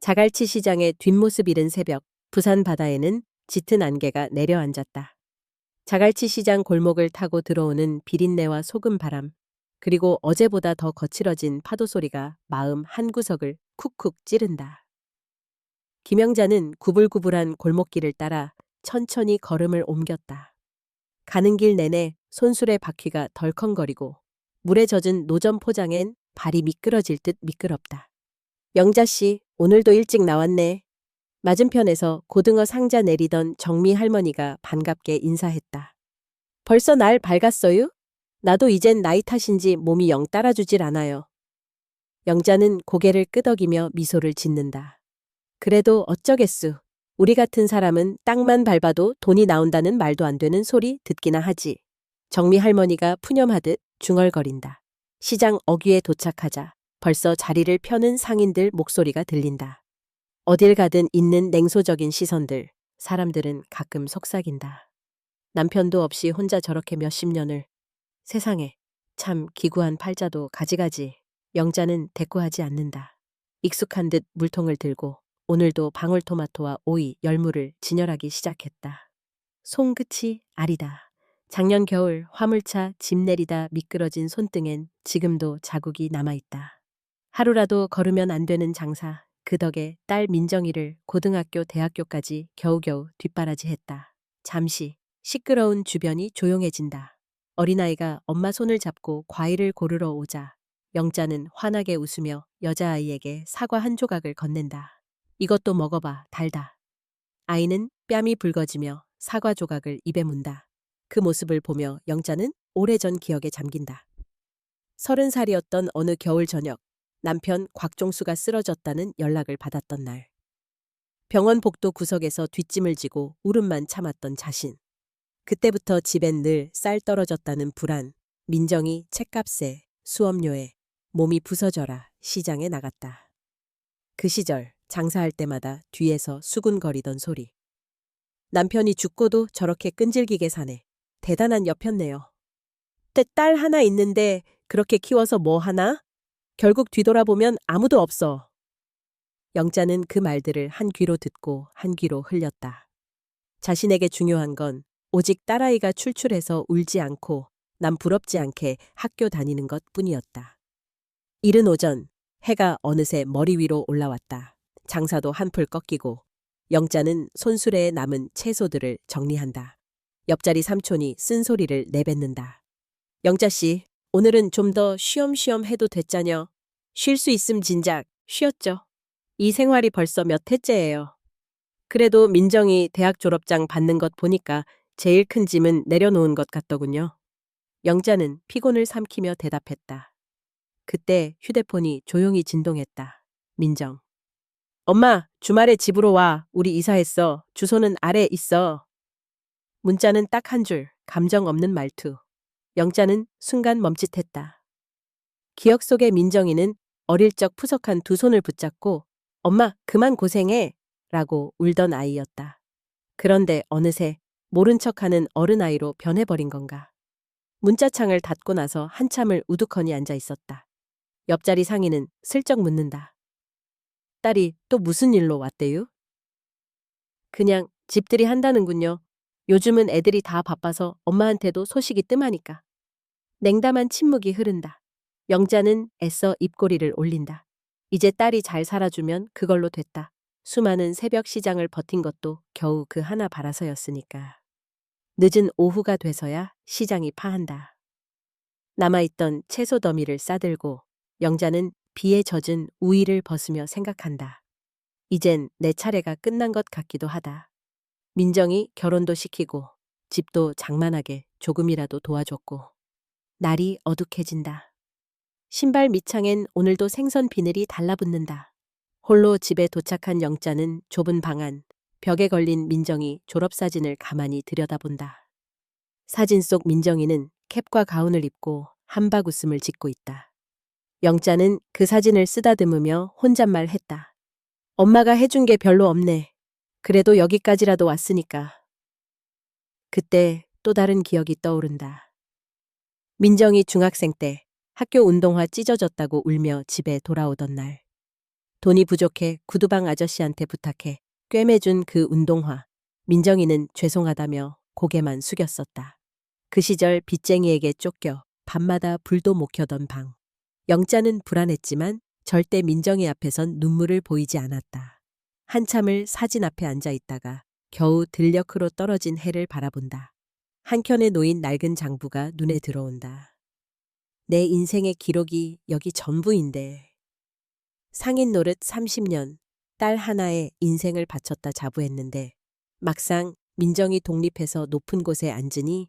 자갈치 시장의 뒷모습 이른 새벽, 부산 바다에는 짙은 안개가 내려앉았다. 자갈치 시장 골목을 타고 들어오는 비린내와 소금 바람, 그리고 어제보다 더 거칠어진 파도 소리가 마음 한구석을 쿡쿡 찌른다. 김영자는 구불구불한 골목길을 따라 천천히 걸음을 옮겼다. 가는 길 내내 손수레 바퀴가 덜컹거리고 물에 젖은 노점 포장엔 발이 미끄러질 듯 미끄럽다. 영자씨, 오늘도 일찍 나왔네. 맞은편에서 고등어 상자 내리던 정미 할머니가 반갑게 인사했다. 벌써 날 밝았어요? 나도 이젠 나이 탓인지 몸이 영 따라주질 않아요. 영자는 고개를 끄덕이며 미소를 짓는다. 그래도 어쩌겠수. 우리 같은 사람은 땅만 밟아도 돈이 나온다는 말도 안 되는 소리 듣기나 하지. 정미 할머니가 푸념하듯 중얼거린다. 시장 어귀에 도착하자 벌써 자리를 펴는 상인들 목소리가 들린다. 어딜 가든 있는 냉소적인 시선들, 사람들은 가끔 속삭인다. 남편도 없이 혼자 저렇게 몇십 년을. 세상에, 참 기구한 팔자도 가지가지. 영자는 대꾸하지 않는다. 익숙한 듯 물통을 들고 오늘도 방울토마토와 오이, 열무를 진열하기 시작했다. 손끝이 아리다. 작년 겨울 화물차 집 내리다 미끄러진 손등엔 지금도 자국이 남아있다. 하루라도 걸으면 안 되는 장사. 그 덕에 딸 민정이를 고등학교, 대학교까지 겨우겨우 뒷바라지했다. 잠시 시끄러운 주변이 조용해진다. 어린아이가 엄마 손을 잡고 과일을 고르러 오자 영자는 환하게 웃으며 여자아이에게 사과 한 조각을 건넨다. 이것도 먹어봐, 달다. 아이는 뺨이 붉어지며 사과 조각을 입에 문다. 그 모습을 보며 영자는 오래전 기억에 잠긴다. 30살이었던 어느 겨울 저녁, 남편 곽종수가 쓰러졌다는 연락을 받았던 날. 병원 복도 구석에서 뒷짐을 지고 울음만 참았던 자신. 그때부터 집엔 늘 쌀 떨어졌다는 불안, 민정이 책값에, 수업료에, 몸이 부서져라 시장에 나갔다. 그 시절 장사할 때마다 뒤에서 수군거리던 소리. 남편이 죽고도 저렇게 끈질기게 사네. 대단한 여편네요. 딸 하나 있는데 그렇게 키워서 뭐 하나? 결국 뒤돌아보면 아무도 없어. 영자는 그 말들을 한 귀로 듣고 한 귀로 흘렸다. 자신에게 중요한 건 오직 딸아이가 출출해서 울지 않고 남 부럽지 않게 학교 다니는 것 뿐이었다. 이른 오전, 해가 어느새 머리 위로 올라왔다. 장사도 한풀 꺾이고 영자는 손수레에 남은 채소들을 정리한다. 옆자리 삼촌이 쓴소리를 내뱉는다. 영자씨, 오늘은 좀 더 쉬엄쉬엄 해도 됐자녀. 쉴 수 있음 진작 쉬었죠. 이 생활이 벌써 몇 해째예요. 그래도 민정이 대학 졸업장 받는 것 보니까 제일 큰 짐은 내려놓은 것 같더군요. 영자는 피곤을 삼키며 대답했다. 그때 휴대폰이 조용히 진동했다. 민정. 엄마, 주말에 집으로 와. 우리 이사했어. 주소는 아래 있어. 문자는 딱 한 줄, 감정 없는 말투. 영자는 순간 멈칫했다. 기억 속의 민정이는 어릴 적 푸석한 두 손을 붙잡고 엄마 그만 고생해 라고 울던 아이였다. 그런데 어느새 모른 척하는 어른아이로 변해버린 건가. 문자창을 닫고 나서 한참을 우두커니 앉아 있었다. 옆자리 상인은 슬쩍 묻는다. 딸이 또 무슨 일로 왔대요? 그냥 집들이 한다는군요. 요즘은 애들이 다 바빠서 엄마한테도 소식이 뜸하니까. 냉담한 침묵이 흐른다. 영자는 애써 입꼬리를 올린다. 이제 딸이 잘 살아주면 그걸로 됐다. 수많은 새벽 시장을 버틴 것도 겨우 그 하나 바라서였으니까. 늦은 오후가 돼서야 시장이 파한다. 남아있던 채소 더미를 싸들고 영자는 비에 젖은 우의를 벗으며 생각한다. 이젠 내 차례가 끝난 것 같기도 하다. 민정이 결혼도 시키고 집도 장만하게 조금이라도 도와줬고 날이 어둑해진다. 신발 밑창엔 오늘도 생선 비늘이 달라붙는다. 홀로 집에 도착한 영자는 좁은 방 안, 벽에 걸린 민정이 졸업사진을 가만히 들여다본다. 사진 속 민정이는 캡과 가운을 입고 한박 웃음을 짓고 있다. 영자는 그 사진을 쓰다듬으며 혼잣말 했다. 엄마가 해준 게 별로 없네. 그래도 여기까지라도 왔으니까. 그때 또 다른 기억이 떠오른다. 민정이 중학생 때 학교 운동화 찢어졌다고 울며 집에 돌아오던 날. 돈이 부족해 구두방 아저씨한테 부탁해 꿰매준 그 운동화. 민정이는 죄송하다며 고개만 숙였었다. 그 시절 빚쟁이에게 쫓겨 밤마다 불도 못 켜던 방. 영자는 불안했지만 절대 민정이 앞에선 눈물을 보이지 않았다. 한참을 사진 앞에 앉아 있다가 겨우 들녘으로 떨어진 해를 바라본다. 한켠에 놓인 낡은 장부가 눈에 들어온다. 내 인생의 기록이 여기 전부인데. 상인 노릇 30년, 딸 하나에 인생을 바쳤다 자부했는데 막상 민정이 독립해서 높은 곳에 앉으니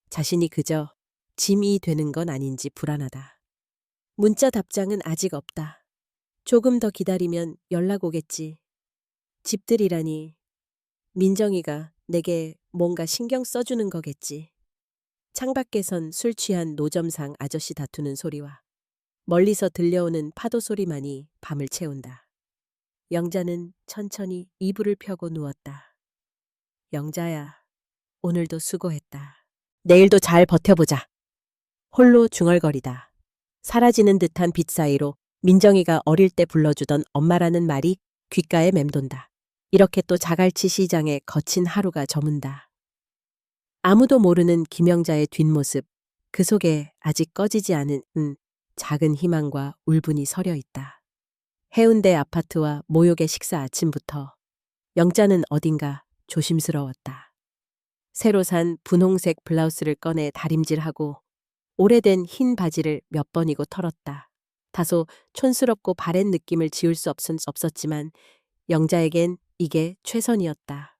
자신이 그저 짐이 되는 건 아닌지 불안하다. 문자 답장은 아직 없다. 조금 더 기다리면 연락 오겠지. 집들이라니. 민정이가 내게 뭔가 신경 써주는 거겠지. 창밖에선 술 취한 노점상 아저씨 다투는 소리와 멀리서 들려오는 파도 소리만이 밤을 채운다. 영자는 천천히 이불을 펴고 누웠다. 영자야, 오늘도 수고했다. 내일도 잘 버텨보자. 홀로 중얼거리다. 사라지는 듯한 빛 사이로 민정이가 어릴 때 불러주던 엄마라는 말이 귓가에 맴돈다. 이렇게 또 자갈치 시장에 거친 하루가 저문다. 아무도 모르는 김영자의 뒷모습, 그 속에 아직 꺼지지 않은 작은 희망과 울분이 서려 있다. 해운대 아파트와 모욕의 식사 아침부터 영자는 어딘가 조심스러웠다. 새로 산 분홍색 블라우스를 꺼내 다림질하고 오래된 흰 바지를 몇 번이고 털었다. 다소 촌스럽고 바랜 느낌을 지울 수 없었지만 영자에겐 이게 최선이었다.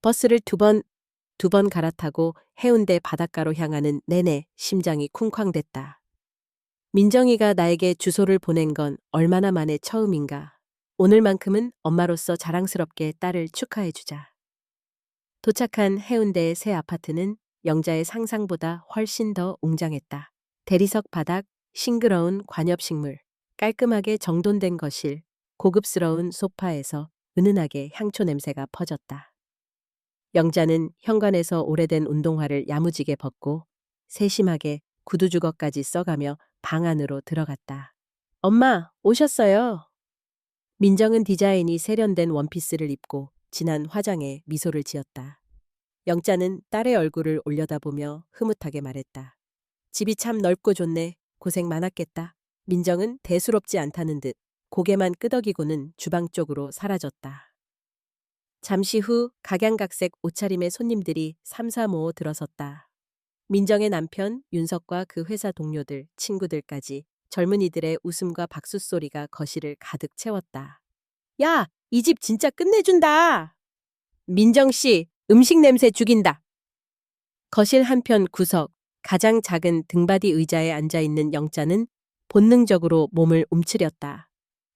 버스를 두 번 갈아타고 해운대 바닷가로 향하는 내내 심장이 쿵쾅댔다. 민정이가 나에게 주소를 보낸 건 얼마나 만에 처음인가. 오늘만큼은 엄마로서 자랑스럽게 딸을 축하해주자. 도착한 해운대의 새 아파트는 영자의 상상보다 훨씬 더 웅장했다. 대리석 바닥, 싱그러운 관엽식물, 깔끔하게 정돈된 거실, 고급스러운 소파에서 은은하게 향초 냄새가 퍼졌다. 영자는 현관에서 오래된 운동화를 야무지게 벗고 세심하게 구두 주걱까지 써가며 방 안으로 들어갔다. 엄마, 오셨어요. 민정은 디자인이 세련된 원피스를 입고 진한 화장에 미소를 지었다. 영자는 딸의 얼굴을 올려다보며 흐뭇하게 말했다. 집이 참 넓고 좋네. 고생 많았겠다. 민정은 대수롭지 않다는 듯 고개만 끄덕이고는 주방 쪽으로 사라졌다. 잠시 후 각양각색 옷차림의 손님들이 삼삼오오 들어섰다. 민정의 남편 윤석과 그 회사 동료들, 친구들까지 젊은이들의 웃음과 박수 소리가 거실을 가득 채웠다. 야, 이 집 진짜 끝내준다. 민정씨, 음식 냄새 죽인다. 거실 한편 구석, 가장 작은 등받이 의자에 앉아있는 영자는 본능적으로 몸을 움츠렸다.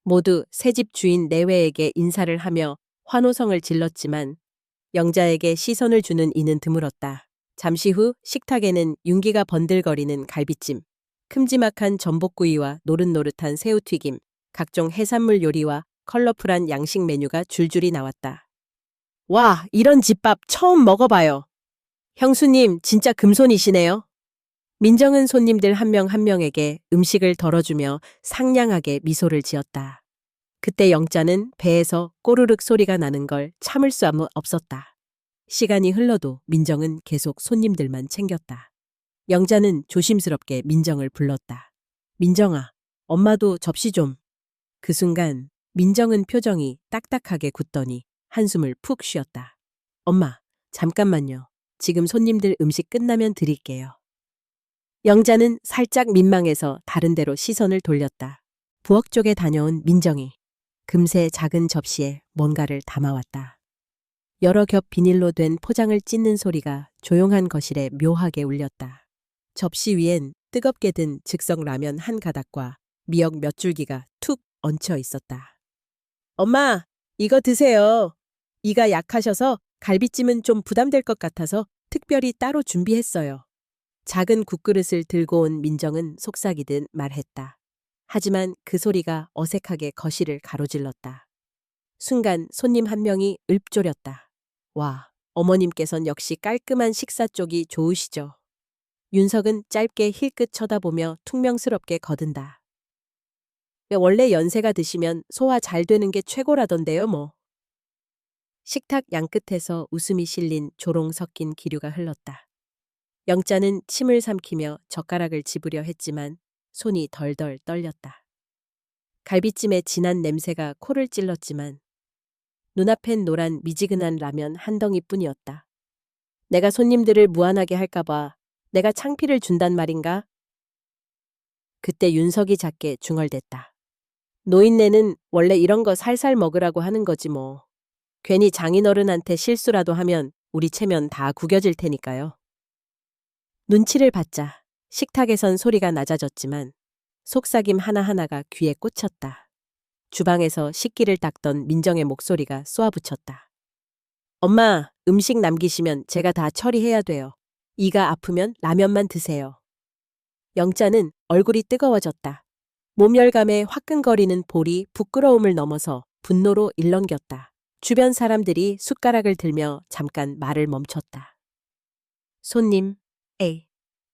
모두 새집 주인 내외에게 인사를 하며 환호성을 질렀지만 영자에게 시선을 주는 이는 드물었다. 잠시 후 식탁에는 윤기가 번들거리는 갈비찜, 큼지막한 전복구이와 노릇노릇한 새우튀김, 각종 해산물 요리와 컬러풀한 양식 메뉴가 줄줄이 나왔다. 와, 이런 집밥 처음 먹어봐요. 형수님, 진짜 금손이시네요. 민정은 손님들 한 명 한 명에게 음식을 덜어주며 상냥하게 미소를 지었다. 그때 영자는 배에서 꼬르륵 소리가 나는 걸 참을 수 없었다. 시간이 흘러도 민정은 계속 손님들만 챙겼다. 영자는 조심스럽게 민정을 불렀다. 민정아, 엄마도 접시 좀. 그 순간 민정은 표정이 딱딱하게 굳더니 한숨을 푹 쉬었다. 엄마, 잠깐만요. 지금 손님들 음식 끝나면 드릴게요. 영자는 살짝 민망해서 다른 데로 시선을 돌렸다. 부엌 쪽에 다녀온 민정이 금세 작은 접시에 뭔가를 담아왔다. 여러 겹 비닐로 된 포장을 찢는 소리가 조용한 거실에 묘하게 울렸다. 접시 위엔 뜨겁게 든 즉석 라면 한 가닥과 미역 몇 줄기가 툭 얹혀 있었다. 엄마, 이거 드세요. 이가 약하셔서 갈비찜은 좀 부담될 것 같아서 특별히 따로 준비했어요. 작은 국그릇을 들고 온 민정은 속삭이듯 말했다. 하지만 그 소리가 어색하게 거실을 가로질렀다. 순간 손님 한 명이 읊조렸다. 와, 어머님께선 역시 깔끔한 식사 쪽이 좋으시죠. 윤석은 짧게 힐끗 쳐다보며 퉁명스럽게 거든다. 원래 연세가 드시면 소화 잘 되는 게 최고라던데요, 뭐. 식탁 양끝에서 웃음이 실린 조롱 섞인 기류가 흘렀다. 영자는 침을 삼키며 젓가락을 집으려 했지만 손이 덜덜 떨렸다. 갈비찜의 진한 냄새가 코를 찔렀지만 눈앞엔 노란 미지근한 라면 한 덩이뿐이었다. 내가 손님들을 무안하게 할까봐 내가 창피를 준단 말인가? 그때 윤석이 작게 중얼댔다. 노인네는 원래 이런 거 살살 먹으라고 하는 거지 뭐. 괜히 장인어른한테 실수라도 하면 우리 체면 다 구겨질 테니까요. 눈치를 받자 식탁에선 소리가 낮아졌지만 속삭임 하나하나가 귀에 꽂혔다. 주방에서 식기를 닦던 민정의 목소리가 쏘아붙였다. 엄마, 음식 남기시면 제가 다 처리해야 돼요. 이가 아프면 라면만 드세요. 영자는 얼굴이 뜨거워졌다. 몸열감에 화끈거리는 볼이 부끄러움을 넘어서 분노로 일렁겼다. 주변 사람들이 숟가락을 들며 잠깐 말을 멈췄다. 손님, 에이,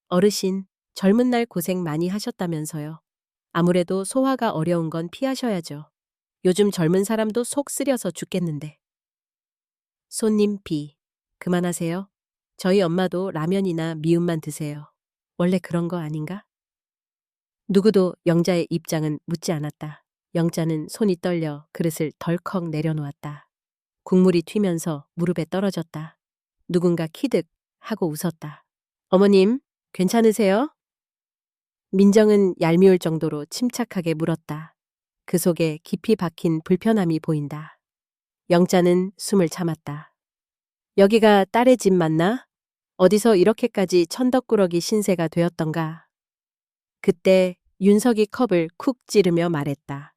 어르신, 젊은 날 고생 많이 하셨다면서요. 아무래도 소화가 어려운 건 피하셔야죠. 요즘 젊은 사람도 속 쓰려서 죽겠는데. 손님 B, 그만하세요. 저희 엄마도 라면이나 미음만 드세요. 원래 그런 거 아닌가? 누구도 영자의 입장은 묻지 않았다. 영자는 손이 떨려 그릇을 덜컥 내려놓았다. 국물이 튀면서 무릎에 떨어졌다. 누군가 키득 하고 웃었다. 어머님, 괜찮으세요? 민정은 얄미울 정도로 침착하게 물었다. 그 속에 깊이 박힌 불편함이 보인다. 영자는 숨을 참았다. 여기가 딸의 집 맞나? 어디서 이렇게까지 천덕꾸러기 신세가 되었던가? 그때 윤석이 컵을 쿡 찌르며 말했다.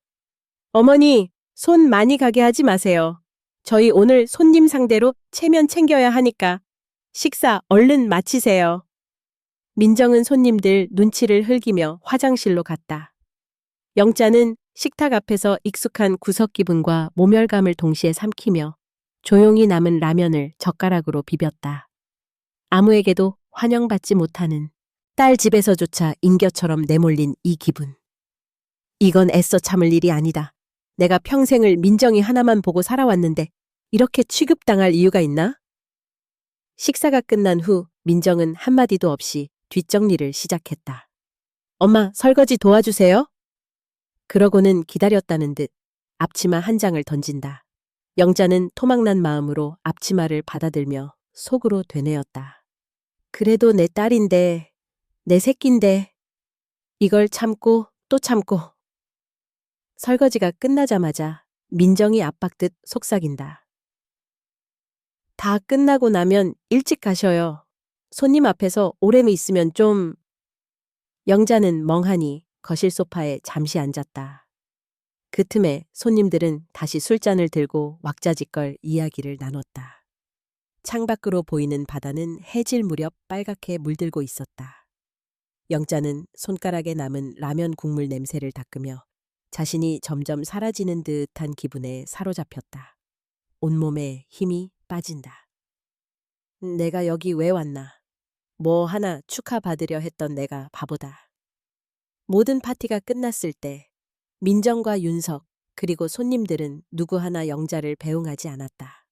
어머니, 손 많이 가게 하지 마세요. 저희 오늘 손님 상대로 체면 챙겨야 하니까 식사 얼른 마치세요. 민정은 손님들 눈치를 흘기며 화장실로 갔다. 영자는 식탁 앞에서 익숙한 구석 기분과 모멸감을 동시에 삼키며 조용히 남은 라면을 젓가락으로 비볐다. 아무에게도 환영받지 못하는 딸 집에서조차 인겨처럼 내몰린 이 기분. 이건 애써 참을 일이 아니다. 내가 평생을 민정이 하나만 보고 살아왔는데 이렇게 취급당할 이유가 있나? 식사가 끝난 후 민정은 한마디도 없이 뒷정리를 시작했다. 엄마, 설거지 도와주세요. 그러고는 기다렸다는 듯 앞치마 한 장을 던진다. 영자는 토막난 마음으로 앞치마를 받아들며 속으로 되뇌었다. 그래도 내 딸인데, 내 새끼인데, 이걸 참고 또 참고. 설거지가 끝나자마자 민정이 압박듯 속삭인다. 다 끝나고 나면 일찍 가셔요. 손님 앞에서 오래 있으면 좀. 영자는 멍하니 거실 소파에 잠시 앉았다. 그 틈에 손님들은 다시 술잔을 들고 왁자지껄 이야기를 나눴다. 창밖으로 보이는 바다는 해질 무렵 빨갛게 물들고 있었다. 영자는 손가락에 남은 라면 국물 냄새를 닦으며 자신이 점점 사라지는 듯한 기분에 사로잡혔다. 온몸에 힘이 빠진다. 내가 여기 왜 왔나? 뭐 하나 축하받으려 했던 내가 바보다. 모든 파티가 끝났을 때 민정과 윤석 그리고 손님들은 누구 하나 영자를 배웅하지 않았다.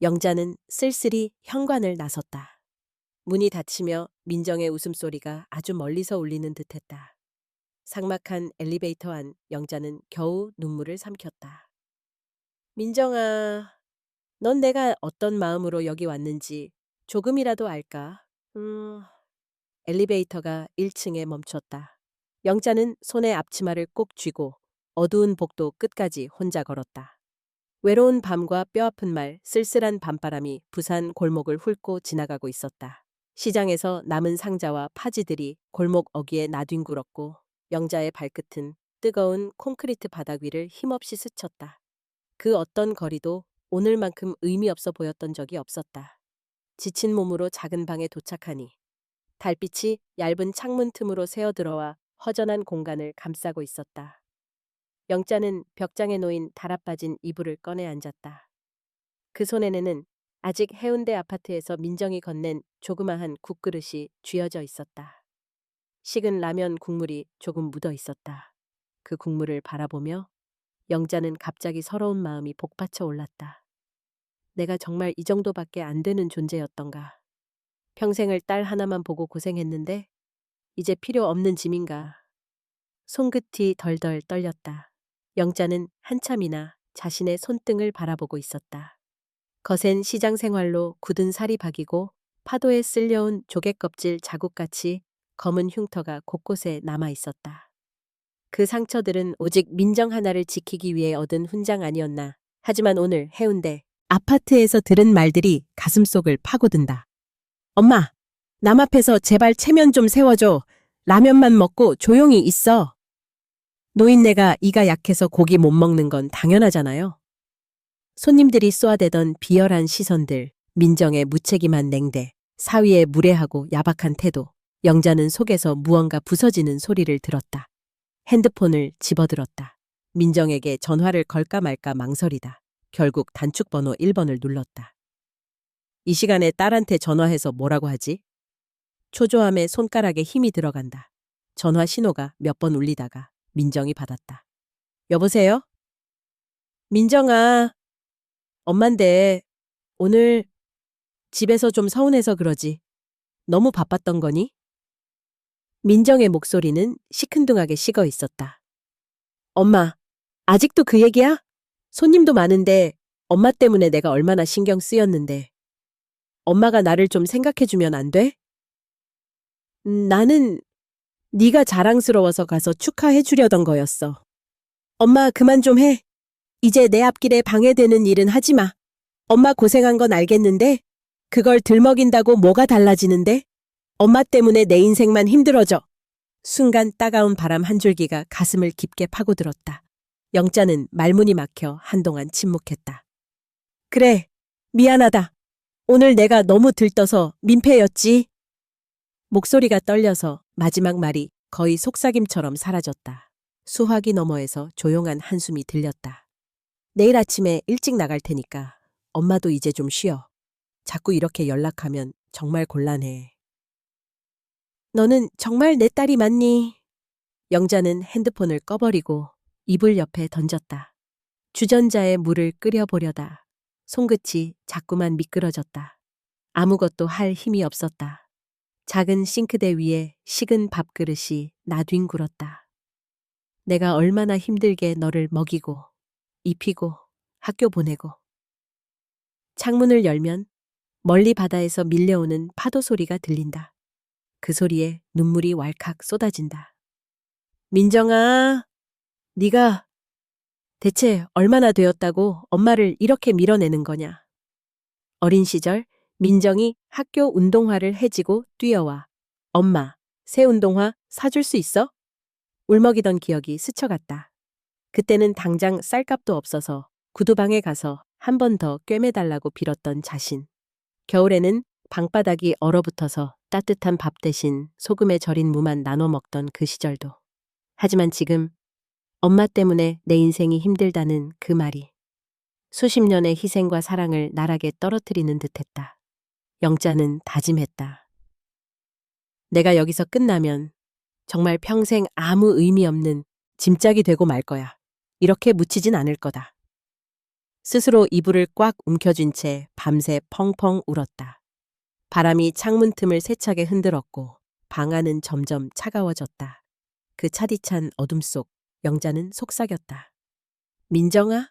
영자는 쓸쓸히 현관을 나섰다. 문이 닫히며 민정의 웃음소리가 아주 멀리서 울리는 듯했다. 삭막한 엘리베이터 안 영자는 겨우 눈물을 삼켰다. 민정아, 넌 내가 어떤 마음으로 여기 왔는지 조금이라도 알까? 엘리베이터가 1층에 멈췄다. 영자는 손에 앞치마를 꼭 쥐고 어두운 복도 끝까지 혼자 걸었다. 외로운 밤과 뼈아픈 말, 쓸쓸한 밤바람이 부산 골목을 훑고 지나가고 있었다. 시장에서 남은 상자와 파지들이 골목 어귀에 나뒹굴었고 영자의 발끝은 뜨거운 콘크리트 바닥 위를 힘없이 스쳤다. 그 어떤 거리도 오늘만큼 의미 없어 보였던 적이 없었다. 지친 몸으로 작은 방에 도착하니 달빛이 얇은 창문 틈으로 새어들어와 허전한 공간을 감싸고 있었다. 영자는 벽장에 놓인 달아빠진 이불을 꺼내 앉았다. 그 손에는 아직 해운대 아파트에서 민정이 건넨 조그마한 국그릇이 쥐어져 있었다. 식은 라면 국물이 조금 묻어 있었다. 그 국물을 바라보며 영자는 갑자기 서러운 마음이 복받쳐 올랐다. 내가 정말 이 정도밖에 안 되는 존재였던가. 평생을 딸 하나만 보고 고생했는데 이제 필요 없는 짐인가. 손끝이 덜덜 떨렸다. 영자는 한참이나 자신의 손등을 바라보고 있었다. 거센 시장 생활로 굳은 살이 박이고 파도에 쓸려온 조개껍질 자국같이 검은 흉터가 곳곳에 남아 있었다. 그 상처들은 오직 민정 하나를 지키기 위해 얻은 훈장 아니었나. 하지만 오늘 해운대 아파트에서 들은 말들이 가슴속을 파고든다. 엄마, 남 앞에서 제발 체면 좀 세워줘. 라면만 먹고 조용히 있어. 노인네가 이가 약해서 고기 못 먹는 건 당연하잖아요. 손님들이 쏘아대던 비열한 시선들, 민정의 무책임한 냉대, 사위의 무례하고 야박한 태도, 영자는 속에서 무언가 부서지는 소리를 들었다. 핸드폰을 집어들었다. 민정에게 전화를 걸까 말까 망설이다. 결국 단축번호 1번을 눌렀다. 이 시간에 딸한테 전화해서 뭐라고 하지? 초조함에 손가락에 힘이 들어간다. 전화 신호가 몇 번 울리다가 민정이 받았다. 여보세요? 민정아, 엄만데 오늘 집에서 좀 서운해서 그러지. 너무 바빴던 거니? 민정의 목소리는 시큰둥하게 식어 있었다. 엄마, 아직도 그 얘기야? 손님도 많은데 엄마 때문에 내가 얼마나 신경 쓰였는데. 엄마가 나를 좀 생각해주면 안 돼? 나는 네가 자랑스러워서 가서 축하해주려던 거였어. 엄마 그만 좀 해. 이제 내 앞길에 방해되는 일은 하지 마. 엄마 고생한 건 알겠는데 그걸 들먹인다고 뭐가 달라지는데? 엄마 때문에 내 인생만 힘들어져. 순간 따가운 바람 한 줄기가 가슴을 깊게 파고들었다. 영자는 말문이 막혀 한동안 침묵했다. 그래, 미안하다. 오늘 내가 너무 들떠서 민폐였지. 목소리가 떨려서 마지막 말이 거의 속삭임처럼 사라졌다. 수화기 너머에서 조용한 한숨이 들렸다. 내일 아침에 일찍 나갈 테니까 엄마도 이제 좀 쉬어. 자꾸 이렇게 연락하면 정말 곤란해. 너는 정말 내 딸이 맞니? 영자는 핸드폰을 꺼버리고 이불 옆에 던졌다. 주전자에 물을 끓여보려다 손끝이 자꾸만 미끄러졌다. 아무것도 할 힘이 없었다. 작은 싱크대 위에 식은 밥그릇이 나뒹굴었다. 내가 얼마나 힘들게 너를 먹이고 입히고 학교 보내고. 창문을 열면 멀리 바다에서 밀려오는 파도 소리가 들린다. 그 소리에 눈물이 왈칵 쏟아진다. 민정아, 네가 대체 얼마나 되었다고 엄마를 이렇게 밀어내는 거냐. 어린 시절 민정이 학교 운동화를 해지고 뛰어와 엄마, 새 운동화 사줄 수 있어? 울먹이던 기억이 스쳐갔다. 그때는 당장 쌀값도 없어서 구두방에 가서 한 번 더 꿰매달라고 빌었던 자신. 겨울에는 방바닥이 얼어붙어서 따뜻한 밥 대신 소금에 절인 무만 나눠 먹던 그 시절도. 하지만 지금 엄마 때문에 내 인생이 힘들다는 그 말이 수십 년의 희생과 사랑을 나락에 떨어뜨리는 듯했다. 영자는 다짐했다. 내가 여기서 끝나면 정말 평생 아무 의미 없는 짐짝이 되고 말 거야. 이렇게 묻히진 않을 거다. 스스로 이불을 꽉 움켜쥔 채 밤새 펑펑 울었다. 바람이 창문 틈을 세차게 흔들었고 방 안은 점점 차가워졌다. 그 차디찬 어둠 속 영자는 속삭였다. 민정아,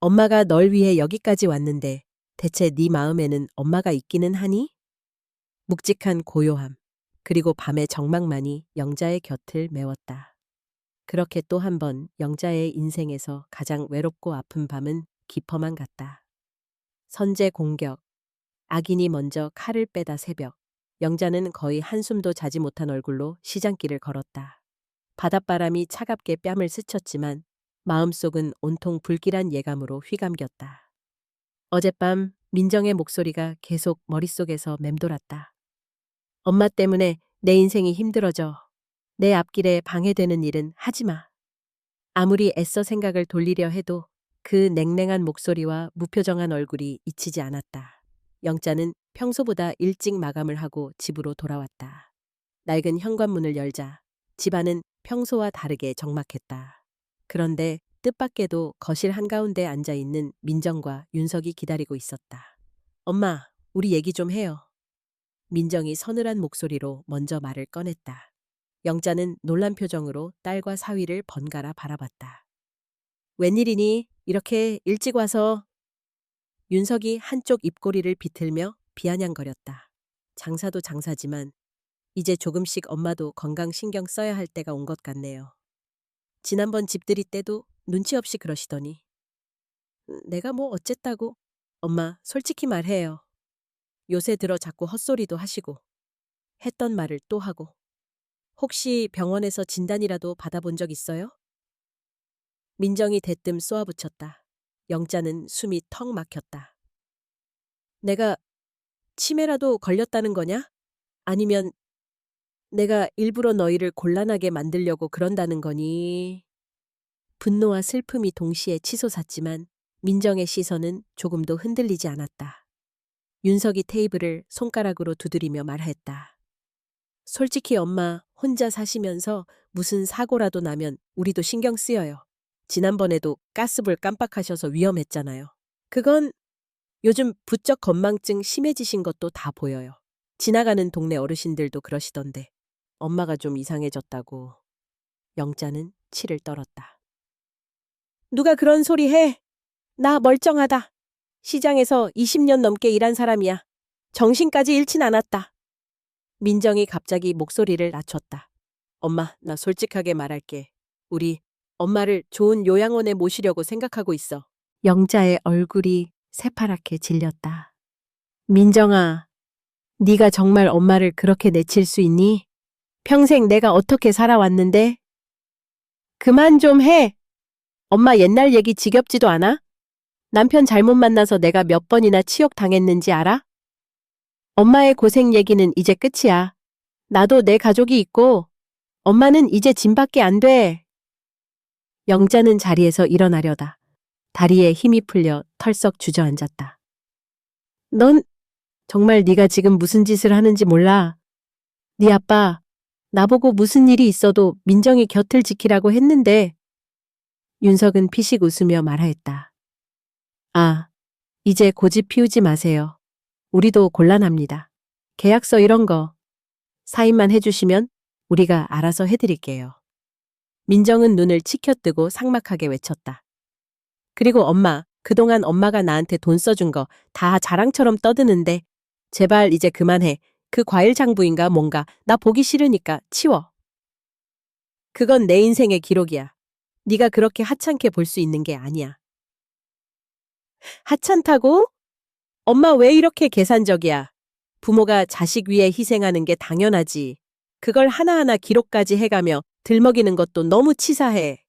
엄마가 널 위해 여기까지 왔는데 대체 네 마음에는 엄마가 있기는 하니? 묵직한 고요함, 그리고 밤의 정막만이 영자의 곁을 메웠다. 그렇게 또 한 번 영자의 인생에서 가장 외롭고 아픈 밤은 깊어만 갔다. 선제 공격, 악인이 먼저 칼을 빼다 새벽, 영자는 거의 한숨도 자지 못한 얼굴로 시장길을 걸었다. 바닷바람이 차갑게 뺨을 스쳤지만 마음속은 온통 불길한 예감으로 휘감겼다. 어젯밤 민정의 목소리가 계속 머릿속에서 맴돌았다. 엄마 때문에 내 인생이 힘들어져. 내 앞길에 방해되는 일은 하지 마. 아무리 애써 생각을 돌리려 해도 그 냉랭한 목소리와 무표정한 얼굴이 잊히지 않았다. 영자는 평소보다 일찍 마감을 하고 집으로 돌아왔다. 낡은 현관문을 열자 집안은 평소와 다르게 적막했다. 그런데 뜻밖에도 거실 한가운데 앉아 있는 민정과 윤석이 기다리고 있었다. 엄마, 우리 얘기 좀 해요. 민정이 서늘한 목소리로 먼저 말을 꺼냈다. 영자는 놀란 표정으로 딸과 사위를 번갈아 바라봤다. 웬일이니? 이렇게 일찍 와서. 윤석이 한쪽 입꼬리를 비틀며 비아냥거렸다. 장사도 장사지만 이제 조금씩 엄마도 건강 신경 써야 할 때가 온 것 같네요. 지난번 집들이 때도 눈치 없이 그러시더니. 내가 뭐 어쨌다고? 엄마, 솔직히 말해요. 요새 들어 자꾸 헛소리도 하시고 했던 말을 또 하고. 혹시 병원에서 진단이라도 받아본 적 있어요? 민정이 대뜸 쏘아붙였다. 영자는 숨이 턱 막혔다. 내가 치매라도 걸렸다는 거냐? 아니면 내가 일부러 너희를 곤란하게 만들려고 그런다는 거니? 분노와 슬픔이 동시에 치솟았지만 민정의 시선은 조금도 흔들리지 않았다. 윤석이 테이블을 손가락으로 두드리며 말했다. 솔직히 엄마 혼자 사시면서 무슨 사고라도 나면 우리도 신경 쓰여요. 지난번에도 가스불 깜빡하셔서 위험했잖아요. 그건 요즘 부쩍 건망증 심해지신 것도 다 보여요. 지나가는 동네 어르신들도 그러시던데 엄마가 좀 이상해졌다고. 영자는 치를 떨었다. 누가 그런 소리 해? 나 멀쩡하다. 시장에서 20년 넘게 일한 사람이야. 정신까지 잃진 않았다. 민정이 갑자기 목소리를 낮췄다. 엄마, 나 솔직하게 말할게. 우리 엄마를 좋은 요양원에 모시려고 생각하고 있어. 영자의 얼굴이 새파랗게 질렸다. 민정아, 네가 정말 엄마를 그렇게 내칠 수 있니? 평생 내가 어떻게 살아왔는데? 그만 좀 해. 엄마 옛날 얘기 지겹지도 않아? 남편 잘못 만나서 내가 몇 번이나 치욕 당했는지 알아? 엄마의 고생 얘기는 이제 끝이야. 나도 내 가족이 있고 엄마는 이제 짐밖에 안 돼. 영자는 자리에서 일어나려다 다리에 힘이 풀려 털썩 주저앉았다. 넌 정말 네가 지금 무슨 짓을 하는지 몰라. 네 아빠 나보고 무슨 일이 있어도 민정이 곁을 지키라고 했는데. 윤석은 피식 웃으며 말하였다. 아, 이제 고집 피우지 마세요. 우리도 곤란합니다. 계약서 이런 거 사인만 해주시면 우리가 알아서 해드릴게요. 민정은 눈을 치켜뜨고 삭막하게 외쳤다. 그리고 엄마, 그동안 엄마가 나한테 돈 써준 거 다 자랑처럼 떠드는데 제발 이제 그만해. 그 과일 장부인가 뭔가 나 보기 싫으니까 치워. 그건 내 인생의 기록이야. 네가 그렇게 하찮게 볼 수 있는 게 아니야. 하찮다고? 엄마 왜 이렇게 계산적이야? 부모가 자식 위해 희생하는 게 당연하지. 그걸 하나하나 기록까지 해가며 들먹이는 것도 너무 치사해.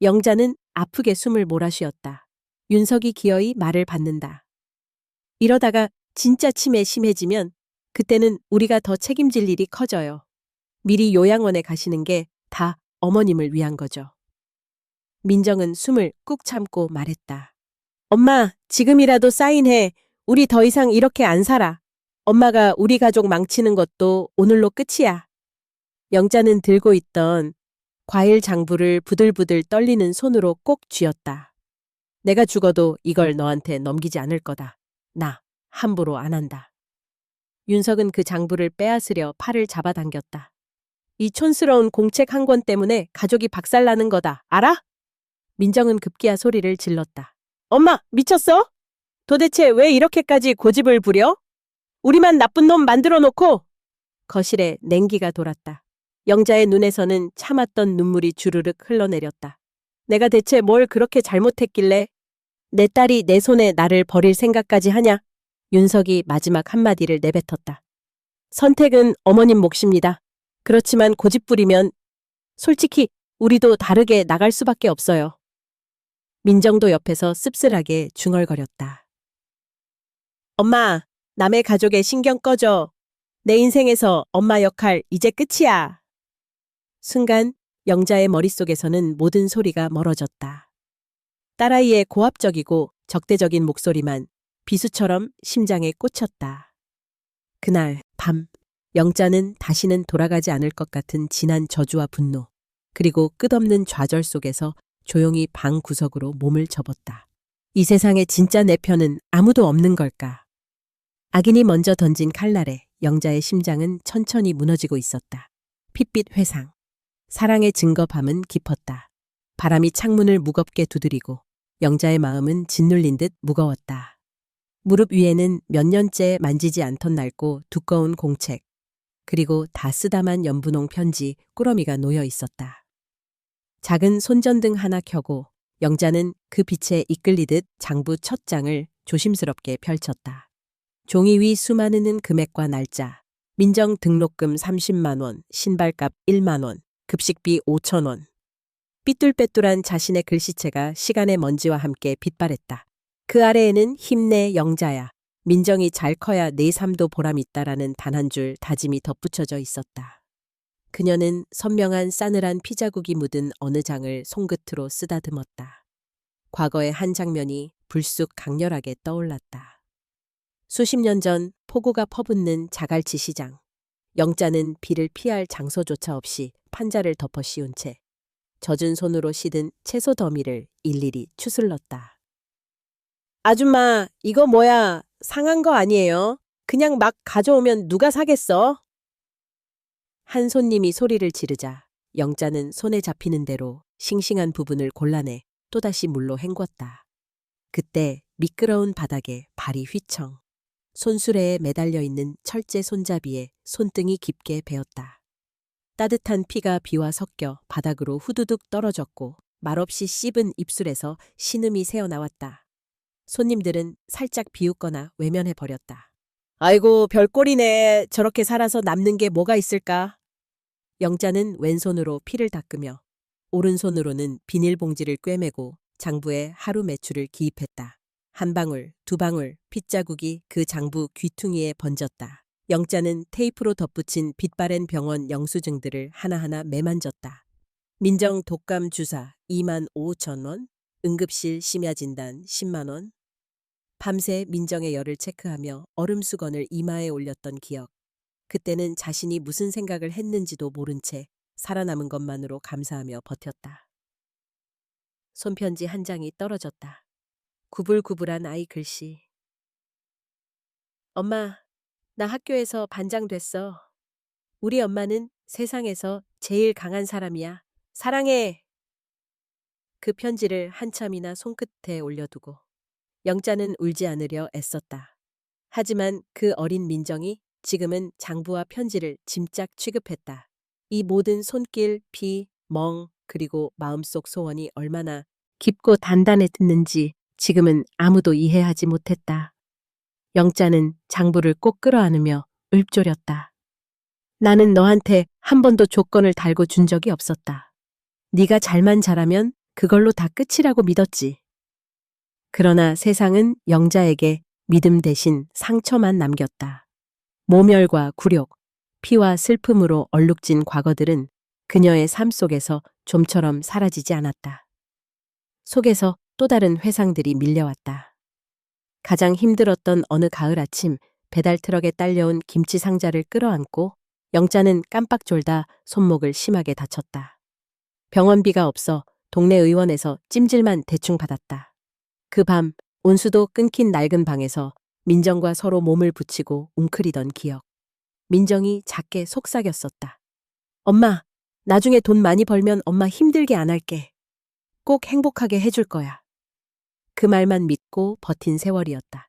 영자는 아프게 숨을 몰아쉬었다. 윤석이 기어이 말을 받는다. 이러다가 진짜 치매 심해지면 그때는 우리가 더 책임질 일이 커져요. 미리 요양원에 가시는 게 다 어머님을 위한 거죠. 민정은 숨을 꾹 참고 말했다. 엄마, 지금이라도 사인해. 우리 더 이상 이렇게 안 살아. 엄마가 우리 가족 망치는 것도 오늘로 끝이야. 영자는 들고 있던 과일 장부를 부들부들 떨리는 손으로 꼭 쥐었다. 내가 죽어도 이걸 너한테 넘기지 않을 거다. 나 함부로 안 한다. 윤석은 그 장부를 빼앗으려 팔을 잡아당겼다. 이 촌스러운 공책 한 권 때문에 가족이 박살나는 거다. 알아? 민정은 급기야 소리를 질렀다. 엄마, 미쳤어? 도대체 왜 이렇게까지 고집을 부려? 우리만 나쁜 놈 만들어 놓고. 거실에 냉기가 돌았다. 영자의 눈에서는 참았던 눈물이 주르륵 흘러내렸다. 내가 대체 뭘 그렇게 잘못했길래 내 딸이 내 손에 나를 버릴 생각까지 하냐? 윤석이 마지막 한마디를 내뱉었다. 선택은 어머님 몫입니다. 그렇지만 고집 부리면 솔직히 우리도 다르게 나갈 수밖에 없어요. 민정도 옆에서 씁쓸하게 중얼거렸다. 엄마, 남의 가족에 신경 꺼줘. 내 인생에서 엄마 역할 이제 끝이야. 순간 영자의 머릿속에서는 모든 소리가 멀어졌다. 딸아이의 고압적이고 적대적인 목소리만 비수처럼 심장에 꽂혔다. 그날 밤 영자는 다시는 돌아가지 않을 것 같은 진한 저주와 분노, 그리고 끝없는 좌절 속에서 조용히 방 구석으로 몸을 접었다. 이 세상에 진짜 내 편은 아무도 없는 걸까? 악인이 먼저 던진 칼날에 영자의 심장은 천천히 무너지고 있었다. 핏빛 회상. 사랑의 증거밤은 깊었다. 바람이 창문을 무겁게 두드리고 영자의 마음은 짓눌린 듯 무거웠다. 무릎 위에는 몇 년째 만지지 않던 낡고 두꺼운 공책, 그리고 다 쓰다만 연분홍 편지 꾸러미가 놓여 있었다. 작은 손전등 하나 켜고 영자는 그 빛에 이끌리듯 장부 첫 장을 조심스럽게 펼쳤다. 종이 위 수많은 금액과 날짜, 민정 등록금 30만 원, 신발값 1만 원, 급식비 5천 원. 삐뚤빼뚤한 자신의 글씨체가 시간의 먼지와 함께 빛발했다. 그 아래에는 힘내 영자야. 민정이 잘 커야 내 삶도 보람있다라는 단 한 줄 다짐이 덧붙여져 있었다. 그녀는 선명한 싸늘한 피자국이 묻은 어느 장을 손끝으로 쓰다듬었다. 과거의 한 장면이 불쑥 강렬하게 떠올랐다. 수십 년 전 폭우가 퍼붓는 자갈치 시장. 영자는 비를 피할 장소조차 없이 판자를 덮어 씌운 채 젖은 손으로 씻은 채소 더미를 일일이 추슬렀다. 아줌마, 이거 뭐야? 상한 거 아니에요? 그냥 막 가져오면 누가 사겠어? 한 손님이 소리를 지르자 영자는 손에 잡히는 대로 싱싱한 부분을 골라내 또다시 물로 헹궜다. 그때 미끄러운 바닥에 발이 휘청. 손수레에 매달려 있는 철제 손잡이에 손등이 깊게 베었다. 따뜻한 피가 비와 섞여 바닥으로 후두둑 떨어졌고 말없이 씹은 입술에서 신음이 새어나왔다. 손님들은 살짝 비웃거나 외면해버렸다. 아이고 별꼴이네. 저렇게 살아서 남는 게 뭐가 있을까? 영자는 왼손으로 피를 닦으며 오른손으로는 비닐봉지를 꿰매고 장부에 하루 매출을 기입했다. 한 방울, 두 방울 핏자국이 그 장부 귀퉁이에 번졌다. 영자는 테이프로 덧붙인 빛바랜 병원 영수증들을 하나하나 매만졌다. 민정 독감 주사 2만 5천 원, 응급실 심야진단 10만 원. 밤새 민정의 열을 체크하며 얼음 수건을 이마에 올렸던 기억. 그때는 자신이 무슨 생각을 했는지도 모른 채 살아남은 것만으로 감사하며 버텼다. 손편지 한 장이 떨어졌다. 구불구불한 아이 글씨. 엄마, 나 학교에서 반장 됐어. 우리 엄마는 세상에서 제일 강한 사람이야. 사랑해. 그 편지를 한참이나 손끝에 올려두고 영자는 울지 않으려 애썼다. 하지만 그 어린 민정이 지금은 장부와 편지를 짐작 취급했다. 이 모든 손길, 피, 멍, 그리고 마음속 소원이 얼마나 깊고 단단했는지 지금은 아무도 이해하지 못했다. 영자는 장부를 꼭 끌어안으며 읊조렸다. 나는 너한테 한 번도 조건을 달고 준 적이 없었다. 네가 잘만 자라면 그걸로 다 끝이라고 믿었지. 그러나 세상은 영자에게 믿음 대신 상처만 남겼다. 모멸과 굴욕, 피와 슬픔으로 얼룩진 과거들은 그녀의 삶 속에서 좀처럼 사라지지 않았다. 속에서 또 다른 회상들이 밀려왔다. 가장 힘들었던 어느 가을 아침 배달 트럭에 딸려온 김치 상자를 끌어안고 영자는 깜빡 졸다 손목을 심하게 다쳤다. 병원비가 없어 동네 의원에서 찜질만 대충 받았다. 그 밤 온수도 끊긴 낡은 방에서 민정과 서로 몸을 붙이고 웅크리던 기억. 민정이 작게 속삭였었다. 엄마, 나중에 돈 많이 벌면 엄마 힘들게 안 할게. 꼭 행복하게 해줄 거야. 그 말만 믿고 버틴 세월이었다.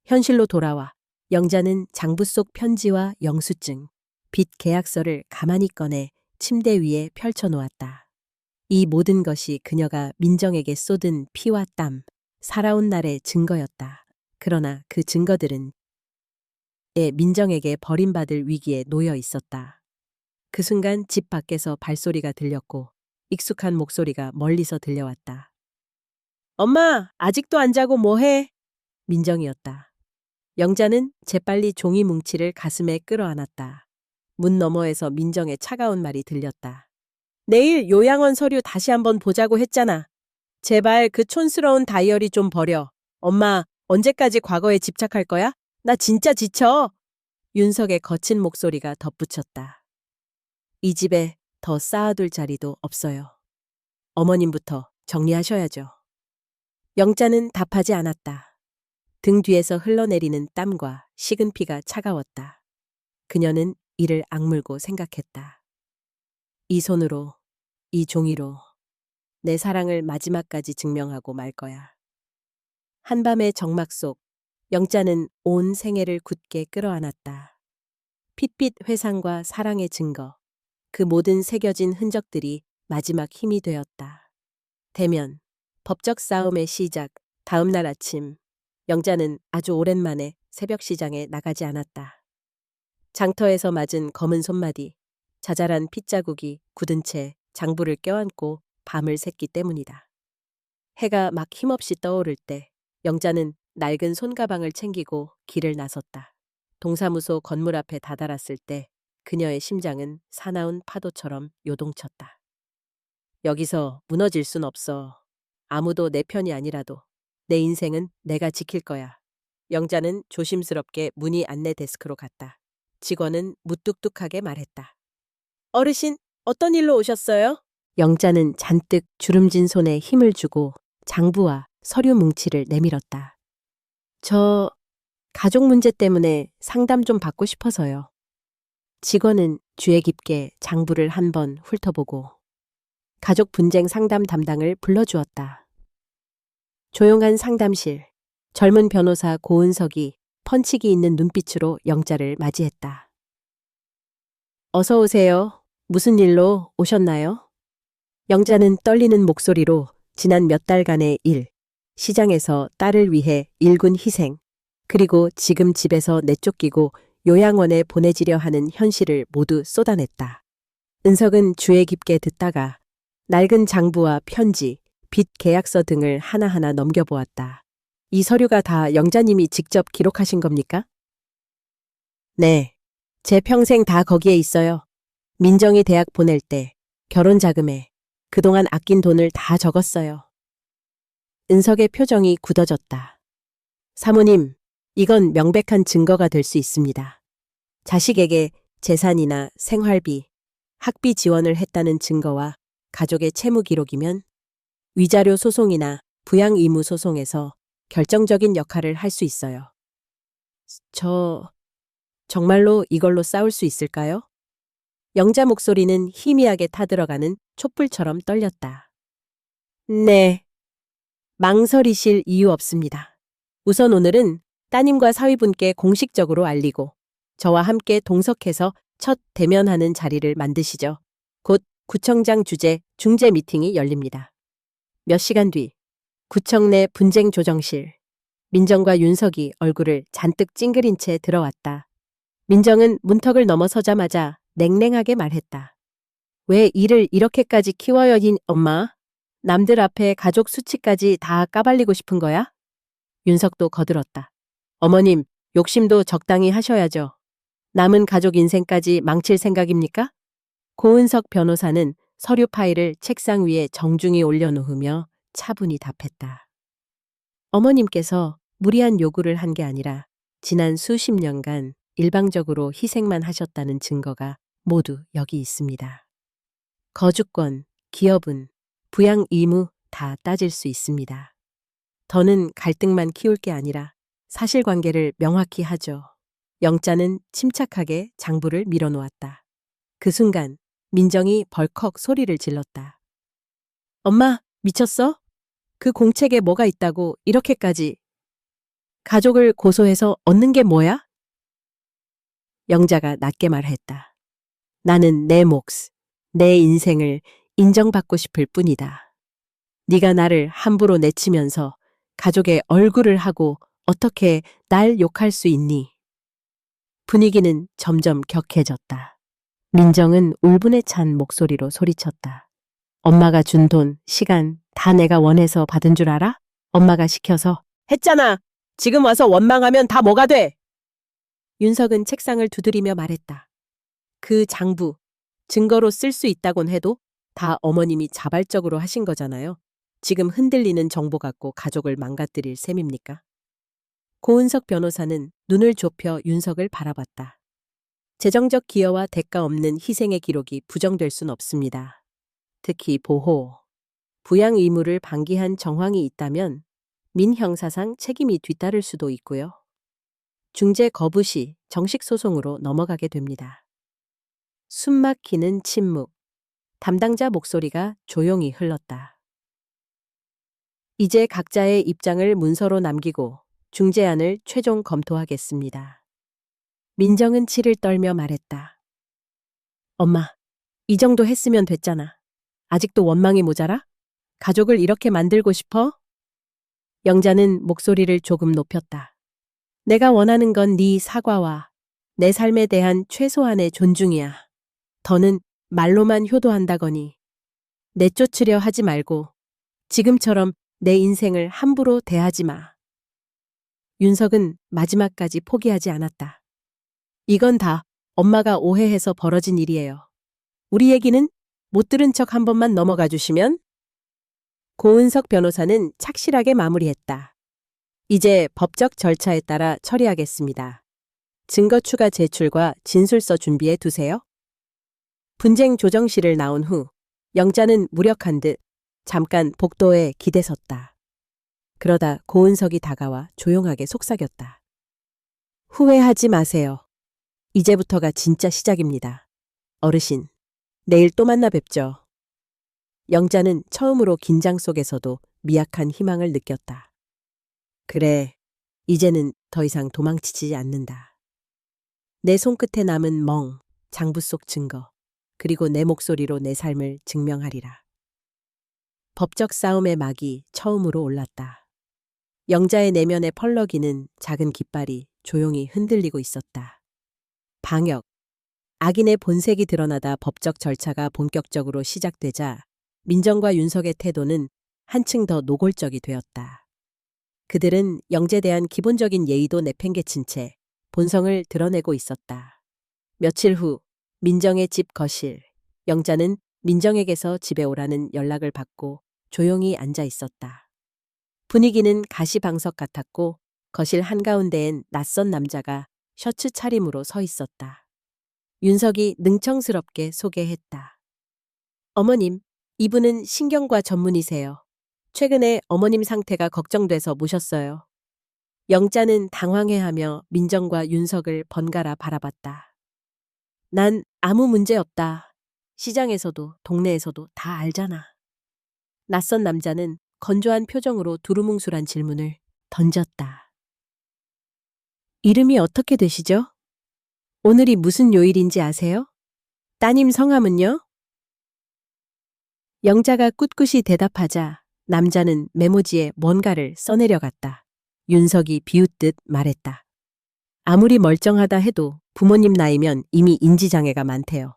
현실로 돌아와 영자는 장부 속 편지와 영수증, 빚 계약서를 가만히 꺼내 침대 위에 펼쳐놓았다. 이 모든 것이 그녀가 민정에게 쏟은 피와 땀, 살아온 날의 증거였다. 그러나 그 증거들은 민정에게 버림받을 위기에 놓여 있었다. 그 순간 집 밖에서 발소리가 들렸고 익숙한 목소리가 멀리서 들려왔다. 엄마, 아직도 안 자고 뭐해? 민정이었다. 영자는 재빨리 종이 뭉치를 가슴에 끌어안았다. 문 너머에서 민정의 차가운 말이 들렸다. 내일 요양원 서류 다시 한번 보자고 했잖아. 제발 그 촌스러운 다이어리 좀 버려. 엄마, 언제까지 과거에 집착할 거야? 나 진짜 지쳐. 윤석의 거친 목소리가 덧붙였다. 이 집에 더 쌓아둘 자리도 없어요. 어머님부터 정리하셔야죠. 영자는 답하지 않았다. 등 뒤에서 흘러내리는 땀과 식은 피가 차가웠다. 그녀는 이를 악물고 생각했다. 이 손으로, 이 종이로 내 사랑을 마지막까지 증명하고 말 거야. 한밤의 정막 속 영자는 온 생애를 굳게 끌어안았다. 핏빛 회상과 사랑의 증거, 그 모든 새겨진 흔적들이 마지막 힘이 되었다. 대면, 법적 싸움의 시작, 다음 날 아침, 영자는 아주 오랜만에 새벽 시장에 나가지 않았다. 장터에서 맞은 검은 손마디, 자잘한 핏자국이 굳은 채 장부를 껴안고 밤을 샜기 때문이다. 해가 막 힘없이 떠오를 때 영자는 낡은 손가방을 챙기고 길을 나섰다. 동사무소 건물 앞에 다다랐을 때 그녀의 심장은 사나운 파도처럼 요동쳤다. 여기서 무너질 순 없어. 아무도 내 편이 아니라도 내 인생은 내가 지킬 거야. 영자는 조심스럽게 문의 안내 데스크로 갔다. 직원은 무뚝뚝하게 말했다. 어르신, 어떤 일로 오셨어요? 영자는 잔뜩 주름진 손에 힘을 주고 장부와 서류 뭉치를 내밀었다. 저 가족 문제 때문에 상담 좀 받고 싶어서요. 직원은 주의 깊게 장부를 한번 훑어보고 가족 분쟁 상담 담당을 불러주었다. 조용한 상담실, 젊은 변호사 고은석이 펀치기 있는 눈빛으로 영자를 맞이했다. 어서 오세요. 무슨 일로 오셨나요? 영자는 떨리는 목소리로 지난 몇 달간의 일, 시장에서 딸을 위해 일군 희생, 그리고 지금 집에서 내쫓기고 요양원에 보내지려 하는 현실을 모두 쏟아냈다. 은석은 주의 깊게 듣다가 낡은 장부와 편지, 빚 계약서 등을 하나하나 넘겨보았다. 이 서류가 다 영자님이 직접 기록하신 겁니까? 네. 제 평생 다 거기에 있어요. 민정이 대학 보낼 때, 결혼 자금에, 그동안 아낀 돈을 다 적었어요. 은석의 표정이 굳어졌다. 사모님, 이건 명백한 증거가 될 수 있습니다. 자식에게 재산이나 생활비, 학비 지원을 했다는 증거와 가족의 채무 기록이면 위자료 소송이나 부양 의무 소송에서 결정적인 역할을 할 수 있어요. 정말로 이걸로 싸울 수 있을까요? 영자 목소리는 희미하게 타들어가는 촛불처럼 떨렸다. 네. 망설이실 이유 없습니다. 우선 오늘은 따님과 사위분께 공식적으로 알리고 저와 함께 동석해서 첫 대면하는 자리를 만드시죠. 곧 구청장 주재 중재 미팅이 열립니다. 몇 시간 뒤 구청 내 분쟁 조정실. 민정과 윤석이 얼굴을 잔뜩 찡그린 채 들어왔다. 민정은 문턱을 넘어서자마자 냉랭하게 말했다. 왜 일을 이렇게까지 키워요, 엄마? 남들 앞에 가족 수치까지 다 까발리고 싶은 거야? 윤석도 거들었다. 어머님, 욕심도 적당히 하셔야죠. 남은 가족 인생까지 망칠 생각입니까? 고은석 변호사는 서류 파일을 책상 위에 정중히 올려놓으며 차분히 답했다. 어머님께서 무리한 요구를 한 게 아니라 지난 수십 년간 일방적으로 희생만 하셨다는 증거가 모두 여기 있습니다. 거주권, 기업은, 부양 의무 다 따질 수 있습니다. 더는 갈등만 키울 게 아니라 사실관계를 명확히 하죠. 영자는 침착하게 장부를 밀어놓았다. 그 순간 민정이 벌컥 소리를 질렀다. 엄마, 미쳤어? 그 공책에 뭐가 있다고 이렇게까지. 가족을 고소해서 얻는 게 뭐야? 영자가 낮게 말했다. 나는 내 몫, 내 인생을 인정받고 싶을 뿐이다. 네가 나를 함부로 내치면서 가족의 얼굴을 하고 어떻게 날 욕할 수 있니? 분위기는 점점 격해졌다. 민정은 울분에 찬 목소리로 소리쳤다. 엄마가 준 돈, 시간 다 내가 원해서 받은 줄 알아? 엄마가 시켜서. 했잖아. 지금 와서 원망하면 다 뭐가 돼? 윤석은 책상을 두드리며 말했다. 그 장부, 증거로 쓸 수 있다곤 해도 다 어머님이 자발적으로 하신 거잖아요. 지금 흔들리는 정보 갖고 가족을 망가뜨릴 셈입니까? 고은석 변호사는 눈을 좁혀 윤석을 바라봤다. 재정적 기여와 대가 없는 희생의 기록이 부정될 순 없습니다. 특히 보호, 부양 의무를 방기한 정황이 있다면 민형사상 책임이 뒤따를 수도 있고요. 중재 거부 시 정식 소송으로 넘어가게 됩니다. 숨막히는 침묵. 담당자 목소리가 조용히 흘렀다. 이제 각자의 입장을 문서로 남기고 중재안을 최종 검토하겠습니다. 민정은 치를 떨며 말했다. 엄마, 이 정도 했으면 됐잖아. 아직도 원망이 모자라? 가족을 이렇게 만들고 싶어? 영자는 목소리를 조금 높였다. 내가 원하는 건 네 사과와 내 삶에 대한 최소한의 존중이야. 더는 말로만 효도한다거니 내쫓으려 하지 말고 지금처럼 내 인생을 함부로 대하지 마. 윤석은 마지막까지 포기하지 않았다. 이건 다 엄마가 오해해서 벌어진 일이에요. 우리 얘기는 못 들은 척 한 번만 넘어가 주시면? 고은석 변호사는 착실하게 마무리했다. 이제 법적 절차에 따라 처리하겠습니다. 증거 추가 제출과 진술서 준비해 두세요. 분쟁 조정실을 나온 후 영자는 무력한 듯 잠깐 복도에 기대섰다. 그러다 고은석이 다가와 조용하게 속삭였다. 후회하지 마세요. 이제부터가 진짜 시작입니다. 어르신, 내일 또 만나 뵙죠. 영자는 처음으로 긴장 속에서도 미약한 희망을 느꼈다. 그래, 이제는 더 이상 도망치지 않는다. 내 손끝에 남은 멍, 장부 속 증거, 그리고 내 목소리로 내 삶을 증명하리라. 법적 싸움의 막이 처음으로 올랐다. 영자의 내면에 펄럭이는 작은 깃발이 조용히 흔들리고 있었다. 방역, 악인의 본색이 드러나다 법적 절차가 본격적으로 시작되자 민정과 윤석의 태도는 한층 더 노골적이 되었다. 그들은 영재에 대한 기본적인 예의도 내팽개친 채 본성을 드러내고 있었다. 며칠 후 민정의 집 거실, 영자는 민정에게서 집에 오라는 연락을 받고 조용히 앉아 있었다. 분위기는 가시방석 같았고 거실 한가운데엔 낯선 남자가 셔츠 차림으로 서 있었다. 윤석이 능청스럽게 소개했다. 어머님, 이분은 신경과 전문의세요. 최근에 어머님 상태가 걱정돼서 모셨어요. 영자는 당황해하며 민정과 윤석을 번갈아 바라봤다. 난 아무 문제 없다. 시장에서도 동네에서도 다 알잖아. 낯선 남자는 건조한 표정으로 두루뭉술한 질문을 던졌다. 이름이 어떻게 되시죠? 오늘이 무슨 요일인지 아세요? 따님 성함은요? 영자가 꿋꿋이 대답하자 남자는 메모지에 뭔가를 써내려갔다. 윤석이 비웃듯 말했다. 아무리 멀쩡하다 해도 부모님 나이면 이미 인지장애가 많대요.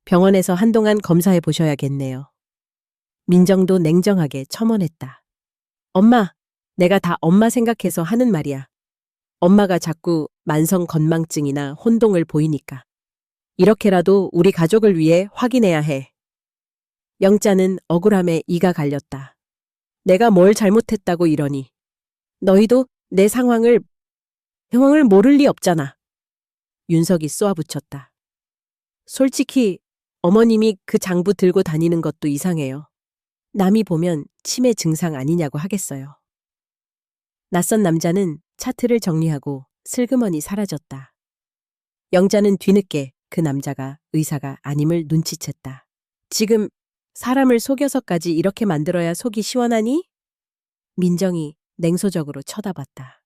병원에서 한동안 검사해 보셔야겠네요. 민정도 냉정하게 첨언했다. 엄마, 내가 다 엄마 생각해서 하는 말이야. 엄마가 자꾸 만성 건망증이나 혼동을 보이니까. 이렇게라도 우리 가족을 위해 확인해야 해. 영자는 억울함에 이가 갈렸다. 내가 뭘 잘못했다고 이러니. 너희도 내 상황을 모를 리 없잖아. 윤석이 쏘아붙였다. 솔직히 어머님이 그 장부 들고 다니는 것도 이상해요. 남이 보면 치매 증상 아니냐고 하겠어요. 낯선 남자는 차트를 정리하고 슬그머니 사라졌다. 영자는 뒤늦게 그 남자가 의사가 아님을 눈치챘다. 지금 사람을 속여서까지 이렇게 만들어야 속이 시원하니? 민정이 냉소적으로 쳐다봤다.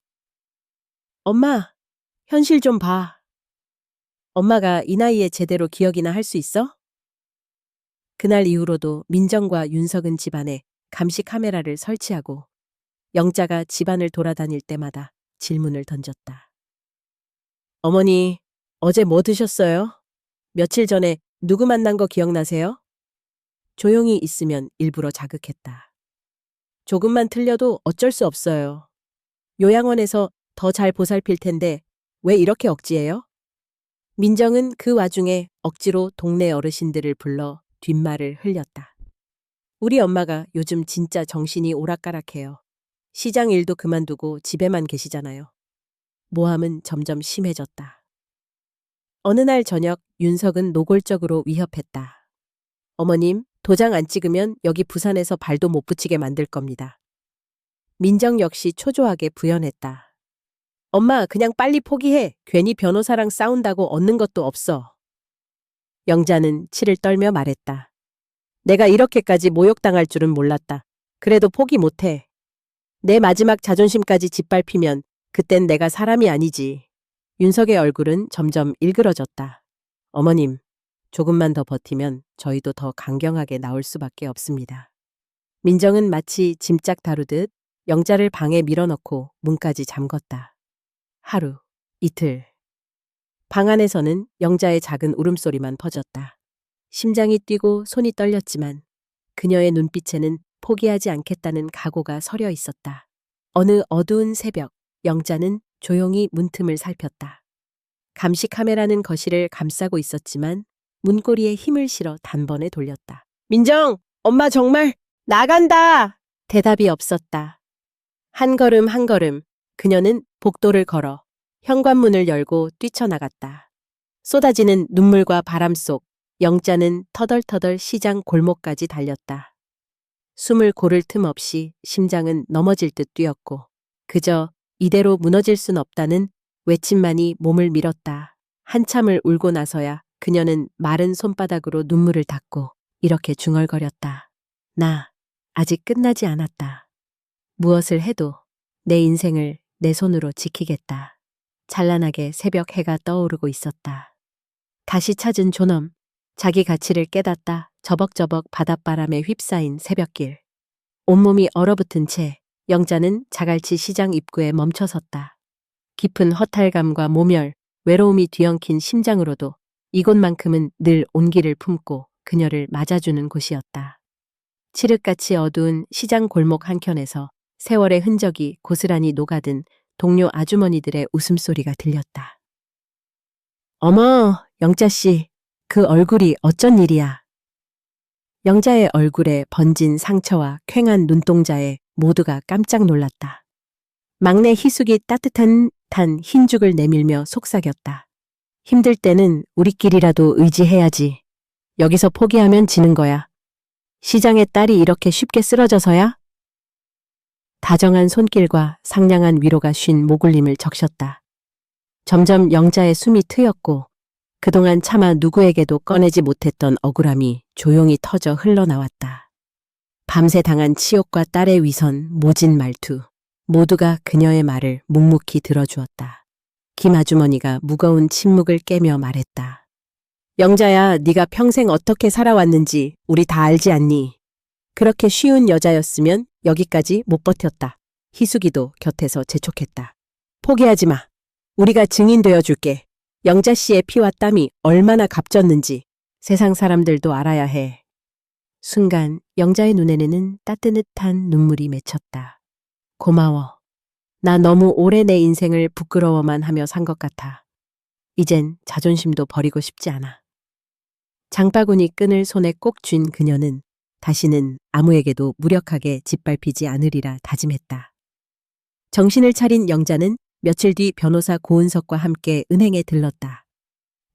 엄마, 현실 좀 봐. 엄마가 이 나이에 제대로 기억이나 할 수 있어? 그날 이후로도 민정과 윤석은 집안에 감시 카메라를 설치하고 영자가 집안을 돌아다닐 때마다 질문을 던졌다. 어머니, 어제 뭐 드셨어요? 며칠 전에 누구 만난 거 기억나세요? 조용히 있으면 일부러 자극했다. 조금만 틀려도 어쩔 수 없어요. 요양원에서 더 잘 보살필 텐데 왜 이렇게 억지해요? 민정은 그 와중에 억지로 동네 어르신들을 불러 뒷말을 흘렸다. 우리 엄마가 요즘 진짜 정신이 오락가락해요. 시장 일도 그만두고 집에만 계시잖아요. 모함은 점점 심해졌다. 어느 날 저녁 윤석은 노골적으로 위협했다. 어머님, 도장 안 찍으면 여기 부산에서 발도 못 붙이게 만들 겁니다. 민정 역시 초조하게 부연했다. 엄마, 그냥 빨리 포기해. 괜히 변호사랑 싸운다고 얻는 것도 없어. 영자는 치를 떨며 말했다. 내가 이렇게까지 모욕당할 줄은 몰랐다. 그래도 포기 못해. 내 마지막 자존심까지 짓밟히면 그땐 내가 사람이 아니지. 윤석의 얼굴은 점점 일그러졌다. 어머님, 조금만 더 버티면 저희도 더 강경하게 나올 수밖에 없습니다. 민정은 마치 짐짝 다루듯 영자를 방에 밀어넣고 문까지 잠궜다. 하루, 이틀. 방 안에서는 영자의 작은 울음소리만 퍼졌다. 심장이 뛰고 손이 떨렸지만 그녀의 눈빛에는 포기하지 않겠다는 각오가 서려 있었다. 어느 어두운 새벽, 영자는 조용히 문틈을 살폈다. 감시 카메라는 거실을 감싸고 있었지만 문고리에 힘을 실어 단번에 돌렸다. 민정! 엄마 정말 나간다! 대답이 없었다. 한 걸음 한 걸음 그녀는 복도를 걸어 현관문을 열고 뛰쳐나갔다. 쏟아지는 눈물과 바람 속 영자는 터덜터덜 시장 골목까지 달렸다. 숨을 고를 틈 없이 심장은 넘어질 듯 뛰었고 그저 이대로 무너질 순 없다는 외침만이 몸을 밀었다. 한참을 울고 나서야 그녀는 마른 손바닥으로 눈물을 닦고 이렇게 중얼거렸다. 나 아직 끝나지 않았다. 무엇을 해도 내 인생을 내 손으로 지키겠다. 찬란하게 새벽 해가 떠오르고 있었다. 다시 찾은 존엄, 자기 가치를 깨닫다 저벅저벅 바닷바람에 휩싸인 새벽길. 온몸이 얼어붙은 채 영자는 자갈치 시장 입구에 멈춰섰다. 깊은 허탈감과 모멸, 외로움이 뒤엉킨 심장으로도 이곳만큼은 늘 온기를 품고 그녀를 맞아주는 곳이었다. 칠흑같이 어두운 시장 골목 한켠에서 세월의 흔적이 고스란히 녹아든 동료 아주머니들의 웃음소리가 들렸다. 어머, 영자씨, 그 얼굴이 어쩐 일이야. 영자의 얼굴에 번진 상처와 퀭한 눈동자에 모두가 깜짝 놀랐다. 막내 희숙이 따뜻한 흰죽을 내밀며 속삭였다. 힘들 때는 우리끼리라도 의지해야지. 여기서 포기하면 지는 거야. 시장의 딸이 이렇게 쉽게 쓰러져서야? 다정한 손길과 상냥한 위로가 쉰 목울림을 적셨다. 점점 영자의 숨이 트였고 그동안 차마 누구에게도 꺼내지 못했던 억울함이 조용히 터져 흘러나왔다. 밤새 당한 치욕과 딸의 위선, 모진 말투, 모두가 그녀의 말을 묵묵히 들어주었다. 김 아주머니가 무거운 침묵을 깨며 말했다. 영자야, 네가 평생 어떻게 살아왔는지 우리 다 알지 않니? 그렇게 쉬운 여자였으면 여기까지 못 버텼다. 희숙이도 곁에서 재촉했다. 포기하지 마. 우리가 증인 되어줄게. 영자 씨의 피와 땀이 얼마나 값졌는지 세상 사람들도 알아야 해. 순간 영자의 눈에는 따뜻한 눈물이 맺혔다. 고마워. 나 너무 오래 내 인생을 부끄러워만 하며 산 것 같아. 이젠 자존심도 버리고 싶지 않아. 장바구니 끈을 손에 꼭 쥔 그녀는 다시는 아무에게도 무력하게 짓밟히지 않으리라 다짐했다. 정신을 차린 영자는 며칠 뒤 변호사 고은석과 함께 은행에 들렀다.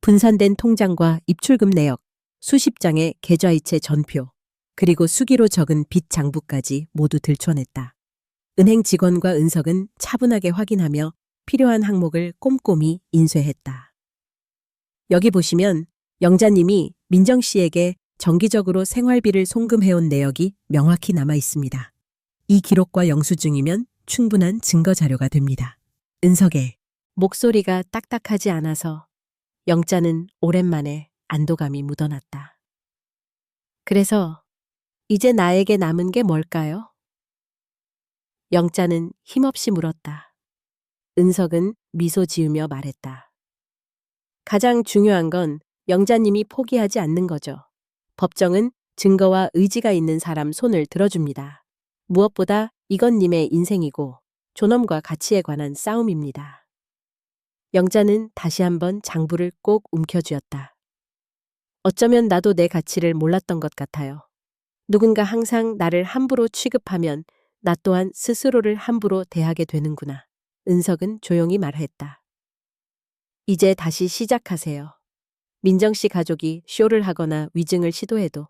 분산된 통장과 입출금 내역, 수십 장의 계좌이체 전표, 그리고 수기로 적은 빚 장부까지 모두 들춰냈다. 은행 직원과 은석은 차분하게 확인하며 필요한 항목을 꼼꼼히 인쇄했다. 여기 보시면 영자님이 민정 씨에게 정기적으로 생활비를 송금해온 내역이 명확히 남아 있습니다. 이 기록과 영수증이면 충분한 증거 자료가 됩니다. 은석의 목소리가 딱딱하지 않아서 영자는 오랜만에 안도감이 묻어났다. 그래서 이제 나에게 남은 게 뭘까요? 영자는 힘없이 물었다. 은석은 미소 지으며 말했다. 가장 중요한 건 영자님이 포기하지 않는 거죠. 법정은 증거와 의지가 있는 사람 손을 들어줍니다. 무엇보다 이건 님의 인생이고 존엄과 가치에 관한 싸움입니다. 영자는 다시 한번 장부를 꼭 움켜쥐었다. 어쩌면 나도 내 가치를 몰랐던 것 같아요. 누군가 항상 나를 함부로 취급하면 나 또한 스스로를 함부로 대하게 되는구나. 은석은 조용히 말했다. 이제 다시 시작하세요. 민정 씨 가족이 쇼를 하거나 위증을 시도해도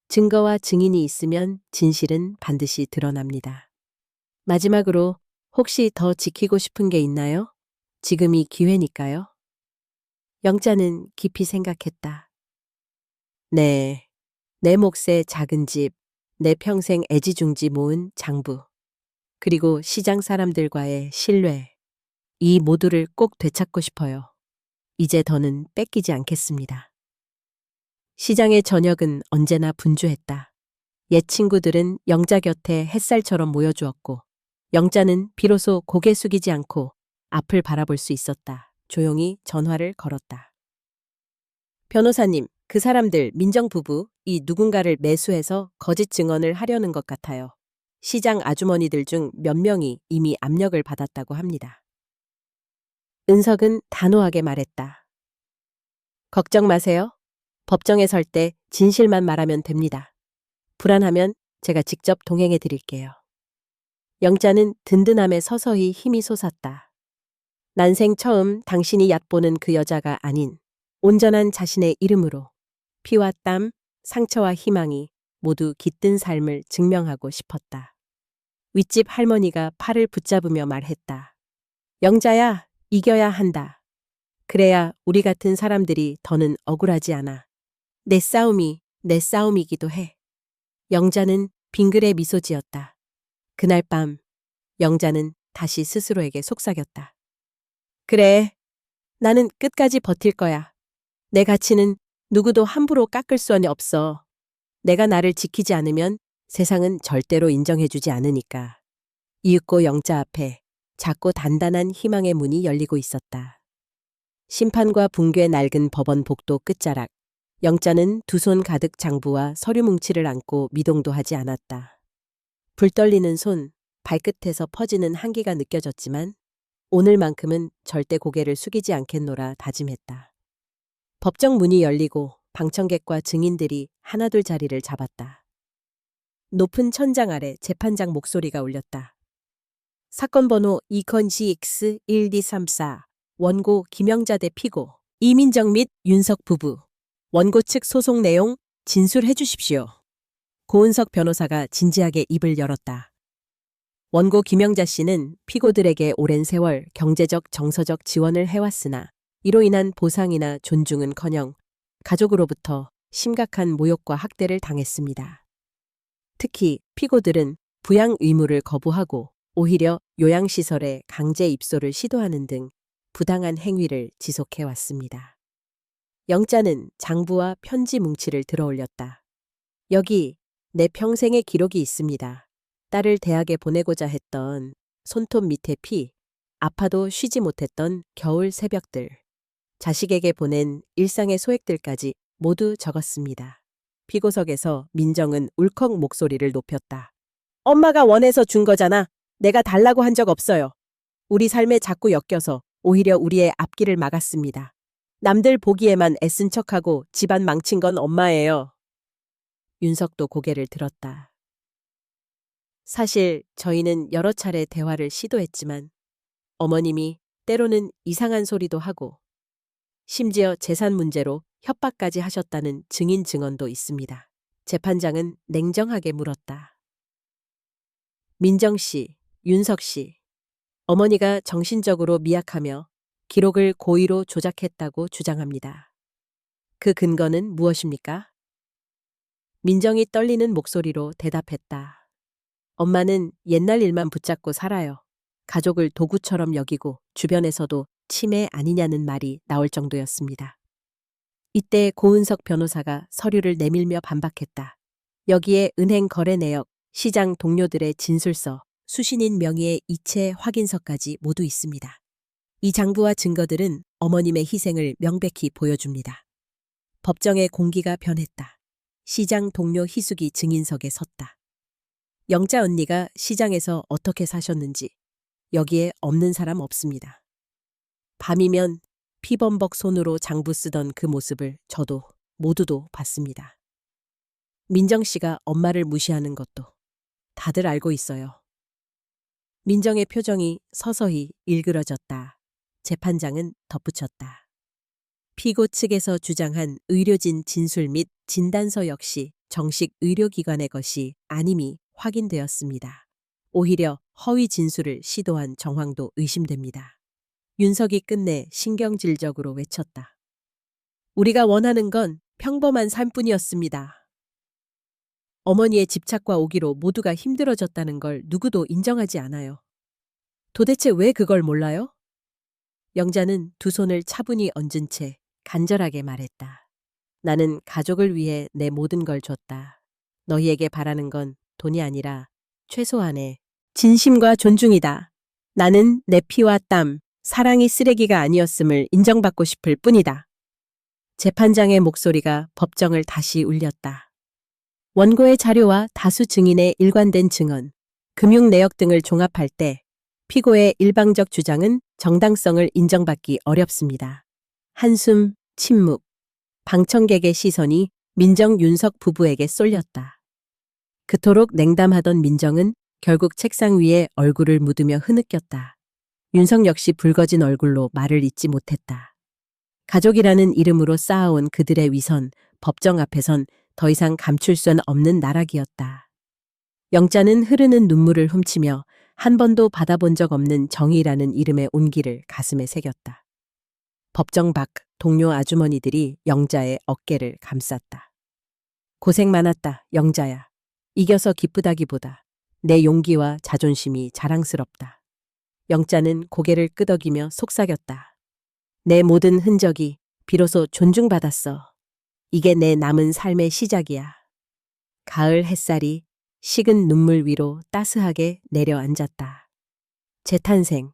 증거와 증인이 있으면 진실은 반드시 드러납니다. 마지막으로 혹시 더 지키고 싶은 게 있나요? 지금이 기회니까요. 영자는 깊이 생각했다. 네, 내 몫의 작은 집, 내 평생 애지중지 모은 장부, 그리고 시장 사람들과의 신뢰, 이 모두를 꼭 되찾고 싶어요. 이제 더는 뺏기지 않겠습니다. 시장의 저녁은 언제나 분주했다. 옛 친구들은 영자 곁에 햇살처럼 모여주었고, 영자는 비로소 고개 숙이지 않고 앞을 바라볼 수 있었다. 조용히 전화를 걸었다. 변호사님, 그 사람들 민정 부부 이 누군가를 매수해서 거짓 증언을 하려는 것 같아요. 시장 아주머니들 중 몇 명이 이미 압력을 받았다고 합니다. 은석은 단호하게 말했다. 걱정 마세요. 법정에 설 때 진실만 말하면 됩니다. 불안하면 제가 직접 동행해 드릴게요. 영자는 든든함에 서서히 힘이 솟았다. 난생 처음 당신이 얕보는 그 여자가 아닌 온전한 자신의 이름으로 피와 땀, 상처와 희망이 모두 깃든 삶을 증명하고 싶었다. 윗집 할머니가 팔을 붙잡으며 말했다. 영자야, 이겨야 한다. 그래야 우리 같은 사람들이 더는 억울하지 않아. 내 싸움이 내 싸움이기도 해. 영자는 빙그레 미소 지었다. 그날 밤 영자는 다시 스스로에게 속삭였다. 그래, 나는 끝까지 버틸 거야. 내 가치는 누구도 함부로 깎을 수는 없어. 내가 나를 지키지 않으면 세상은 절대로 인정해주지 않으니까. 이윽고 영자 앞에 작고 단단한 희망의 문이 열리고 있었다. 심판과 붕괴 낡은 법원 복도 끝자락. 영자는 두 손 가득 장부와 서류 뭉치를 안고 미동도 하지 않았다. 불 떨리는 손, 발끝에서 퍼지는 한기가 느껴졌지만 오늘만큼은 절대 고개를 숙이지 않겠노라 다짐했다. 법정 문이 열리고 방청객과 증인들이 하나둘 자리를 잡았다. 높은 천장 아래 재판장 목소리가 울렸다. 사건 번호 2-X1234 원고 김영자 대 피고 이민정 및 윤석 부부 원고 측 소송 내용 진술해 주십시오. 고은석 변호사가 진지하게 입을 열었다. 원고 김영자 씨는 피고들에게 오랜 세월 경제적 정서적 지원을 해왔으나 이로 인한 보상이나 존중은커녕 가족으로부터 심각한 모욕과 학대를 당했습니다. 특히 피고들은 부양 의무를 거부하고 오히려 요양시설에 강제 입소를 시도하는 등 부당한 행위를 지속해왔습니다. 영자는 장부와 편지 뭉치를 들어올렸다. 여기 내 평생의 기록이 있습니다. 딸을 대학에 보내고자 했던 손톱 밑에 피, 아파도 쉬지 못했던 겨울 새벽들, 자식에게 보낸 일상의 소액들까지 모두 적었습니다. 피고석에서 민정은 울컥 목소리를 높였다. 엄마가 원해서 준 거잖아. 내가 달라고 한 적 없어요. 우리 삶에 자꾸 엮여서 오히려 우리의 앞길을 막았습니다. 남들 보기에만 애쓴 척하고 집안 망친 건 엄마예요. 윤석도 고개를 들었다. 사실 저희는 여러 차례 대화를 시도했지만 어머님이 때로는 이상한 소리도 하고 심지어 재산 문제로 협박까지 하셨다는 증인 증언도 있습니다. 재판장은 냉정하게 물었다. 민정 씨, 윤석 씨, 어머니가 정신적으로 미약하며 기록을 고의로 조작했다고 주장합니다. 그 근거는 무엇입니까? 민정이 떨리는 목소리로 대답했다. 엄마는 옛날 일만 붙잡고 살아요. 가족을 도구처럼 여기고 주변에서도 치매 아니냐는 말이 나올 정도였습니다. 이때 고은석 변호사가 서류를 내밀며 반박했다. 여기에 은행 거래 내역, 시장 동료들의 진술서, 수신인 명의의 이체 확인서까지 모두 있습니다. 이 장부와 증거들은 어머님의 희생을 명백히 보여줍니다. 법정의 공기가 변했다. 시장 동료 희숙이 증인석에 섰다. 영자 언니가 시장에서 어떻게 사셨는지 여기에 없는 사람 없습니다. 밤이면 피범벅 손으로 장부 쓰던 그 모습을 저도 모두도 봤습니다. 민정 씨가 엄마를 무시하는 것도 다들 알고 있어요. 민정의 표정이 서서히 일그러졌다. 재판장은 덧붙였다. 피고 측에서 주장한 의료진 진술 및 진단서 역시 정식 의료기관의 것이 아님이 확인되었습니다. 오히려 허위 진술을 시도한 정황도 의심됩니다. 윤석이 끝내 신경질적으로 외쳤다. 우리가 원하는 건 평범한 삶뿐이었습니다. 어머니의 집착과 오기로 모두가 힘들어졌다는 걸 누구도 인정하지 않아요. 도대체 왜 그걸 몰라요? 영자는 두 손을 차분히 얹은 채 간절하게 말했다. 나는 가족을 위해 내 모든 걸 줬다. 너희에게 바라는 건 돈이 아니라 최소한의 진심과 존중이다. 나는 내 피와 땀, 사랑이 쓰레기가 아니었음을 인정받고 싶을 뿐이다. 재판장의 목소리가 법정을 다시 울렸다. 원고의 자료와 다수 증인의 일관된 증언, 금융 내역 등을 종합할 때 피고의 일방적 주장은 정당성을 인정받기 어렵습니다. 한숨, 침묵, 방청객의 시선이 민정 윤석 부부에게 쏠렸다. 그토록 냉담하던 민정은 결국 책상 위에 얼굴을 묻으며 흐느꼈다. 윤석 역시 붉어진 얼굴로 말을 잇지 못했다. 가족이라는 이름으로 쌓아온 그들의 위선, 법정 앞에선 더 이상 감출 수는 없는 나락이었다. 영자는 흐르는 눈물을 훔치며 한 번도 받아본 적 없는 정의라는 이름의 온기를 가슴에 새겼다. 법정 밖 동료 아주머니들이 영자의 어깨를 감쌌다. 고생 많았다, 영자야. 이겨서 기쁘다기보다 내 용기와 자존심이 자랑스럽다. 영자는 고개를 끄덕이며 속삭였다. 내 모든 흔적이 비로소 존중받았어. 이게 내 남은 삶의 시작이야. 가을 햇살이 식은 눈물 위로 따스하게 내려앉았다. 재탄생,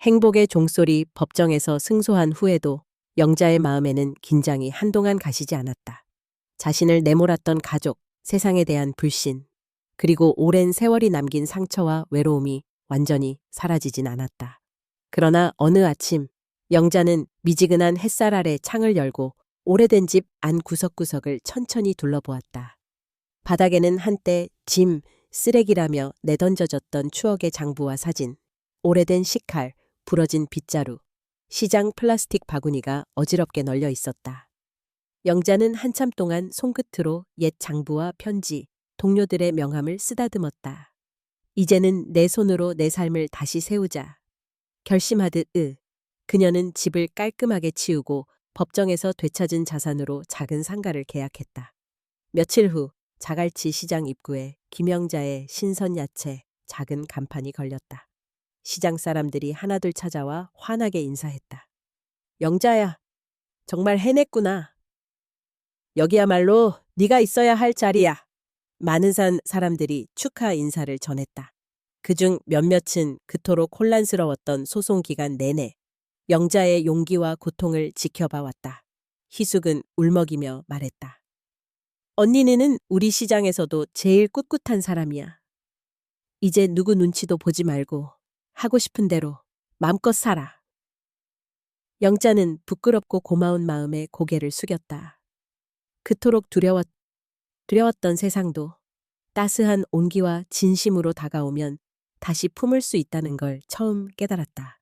행복의 종소리 법정에서 승소한 후에도 영자의 마음에는 긴장이 한동안 가시지 않았다. 자신을 내몰았던 가족, 세상에 대한 불신, 그리고 오랜 세월이 남긴 상처와 외로움이 완전히 사라지진 않았다. 그러나 어느 아침 영자는 미지근한 햇살 아래 창을 열고 오래된 집 안 구석구석을 천천히 둘러보았다. 바닥에는 한때 짐, 쓰레기라며 내던져졌던 추억의 장부와 사진, 오래된 식칼, 부러진 빗자루, 시장 플라스틱 바구니가 어지럽게 널려 있었다. 영자는 한참 동안 손끝으로 옛 장부와 편지, 동료들의 명함을 쓰다듬었다. 이제는 내 손으로 내 삶을 다시 세우자. 결심하듯 그녀는 집을 깔끔하게 치우고 법정에서 되찾은 자산으로 작은 상가를 계약했다. 며칠 후 자갈치 시장 입구에 김영자의 신선 야채 작은 간판이 걸렸다. 시장 사람들이 하나둘 찾아와 환하게 인사했다. 영자야, 정말 해냈구나. 여기야말로 네가 있어야 할 자리야. 많은 사람들이 축하 인사를 전했다. 그중 몇몇은 그토록 혼란스러웠던 소송 기간 내내 영자의 용기와 고통을 지켜봐 왔다. 희숙은 울먹이며 말했다. 언니네는 우리 시장에서도 제일 꿋꿋한 사람이야. 이제 누구 눈치도 보지 말고 하고 싶은 대로 마음껏 살아. 영자는 부끄럽고 고마운 마음에 고개를 숙였다. 그토록 두려웠던 세상도 따스한 온기와 진심으로 다가오면 다시 품을 수 있다는 걸 처음 깨달았다.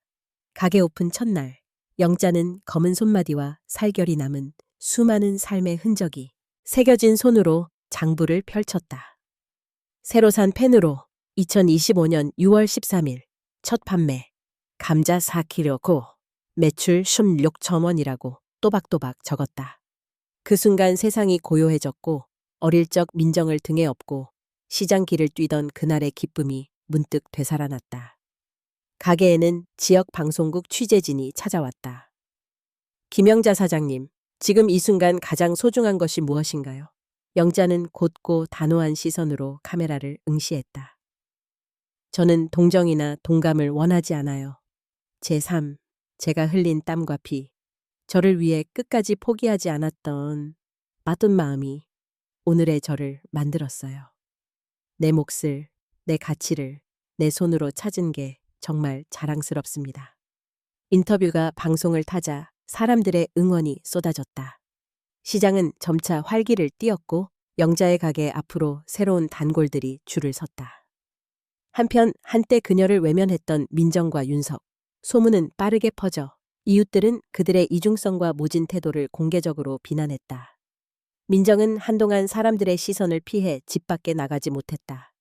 가게 오픈 첫날, 영자는 검은 손마디와 살결이 남은 수많은 삶의 흔적이 새겨진 손으로 장부를 펼쳤다. 새로 산 펜으로 2025년 6월 13일 첫 판매, 감자 4kg 고 매출 16,000원이라고 또박또박 적었다. 그 순간 세상이 고요해졌고 어릴 적 민정을 등에 업고 시장 길을 뛰던 그날의 기쁨이 문득 되살아났다. 가게에는 지역 방송국 취재진이 찾아왔다. 김영자 사장님, 지금 이 순간 가장 소중한 것이 무엇인가요? 영자는 곧고 단호한 시선으로 카메라를 응시했다. 저는 동정이나 동감을 원하지 않아요. 제 삶, 제가 흘린 땀과 피, 저를 위해 끝까지 포기하지 않았던 마음이 오늘의 저를 만들었어요. 내 몫을, 내 가치를 내 손으로 찾은 게 정말 자랑스럽습니다. 인터뷰가 방송을 타자 사람들의 응원이 쏟아졌다. 시장은 점차 활기를 띠었고 영자의 가게 앞으로 새로운 단골들이 줄을 섰다. 한편 한때 그녀를 외면했던 민정과 윤석, 소문은 빠르게 퍼져 이웃들은 그들의 이중성과 모진 태도를 공개적으로 비난했다. 민정은 한동안 사람들의 시선을 피해 집 밖에 나가지 못했다.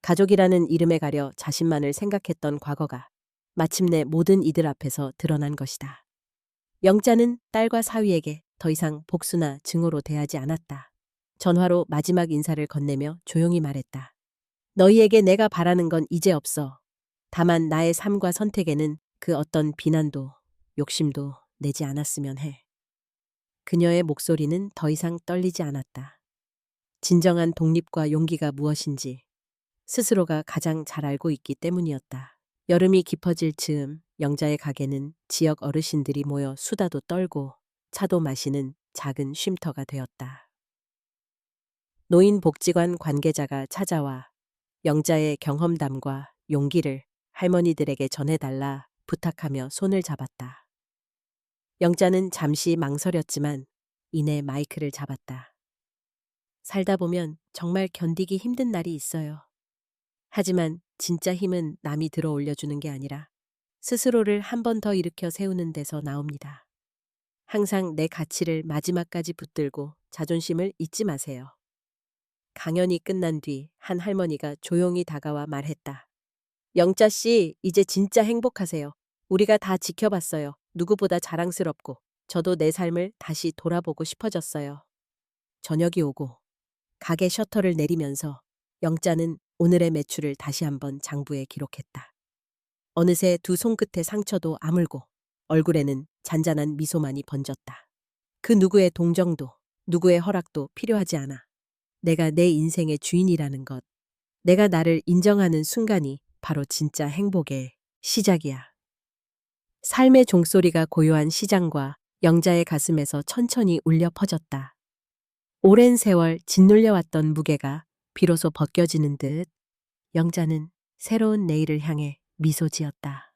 가족이라는 이름에 가려 자신만을 생각했던 과거가 마침내 모든 이들 앞에서 드러난 것이다. 영자는 딸과 사위에게 더 이상 복수나 증오로 대하지 않았다. 전화로 마지막 인사를 건네며 조용히 말했다. 너희에게 내가 바라는 건 이제 없어. 다만 나의 삶과 선택에는 그 어떤 비난도 욕심도 내지 않았으면 해. 그녀의 목소리는 더 이상 떨리지 않았다. 진정한 독립과 용기가 무엇인지 스스로가 가장 잘 알고 있기 때문이었다. 여름이 깊어질 즈음 영자의 가게는 지역 어르신들이 모여 수다도 떨고 차도 마시는 작은 쉼터가 되었다. 노인복지관 관계자가 찾아와 영자의 경험담과 용기를 할머니들에게 전해달라 부탁하며 손을 잡았다. 영자는 잠시 망설였지만 이내 마이크를 잡았다. 살다 보면 정말 견디기 힘든 날이 있어요. 하지만 진짜 힘은 남이 들어 올려주는 게 아니라 스스로를 한 번 더 일으켜 세우는 데서 나옵니다. 항상 내 가치를 마지막까지 붙들고 자존심을 잊지 마세요. 강연이 끝난 뒤 한 할머니가 조용히 다가와 말했다. 영자 씨, 이제 진짜 행복하세요. 우리가 다 지켜봤어요. 누구보다 자랑스럽고 저도 내 삶을 다시 돌아보고 싶어졌어요. 저녁이 오고 가게 셔터를 내리면서 영자는 오늘의 매출을 다시 한번 장부에 기록했다. 어느새 두 손끝의 상처도 아물고 얼굴에는 잔잔한 미소만이 번졌다. 그 누구의 동정도, 누구의 허락도 필요하지 않아. 내가 내 인생의 주인이라는 것, 내가 나를 인정하는 순간이 바로 진짜 행복의 시작이야. 삶의 종소리가 고요한 시장과 영자의 가슴에서 천천히 울려 퍼졌다. 오랜 세월 짓눌려왔던 무게가 비로소 벗겨지는 듯 영자는 새로운 내일을 향해 미소 지었다.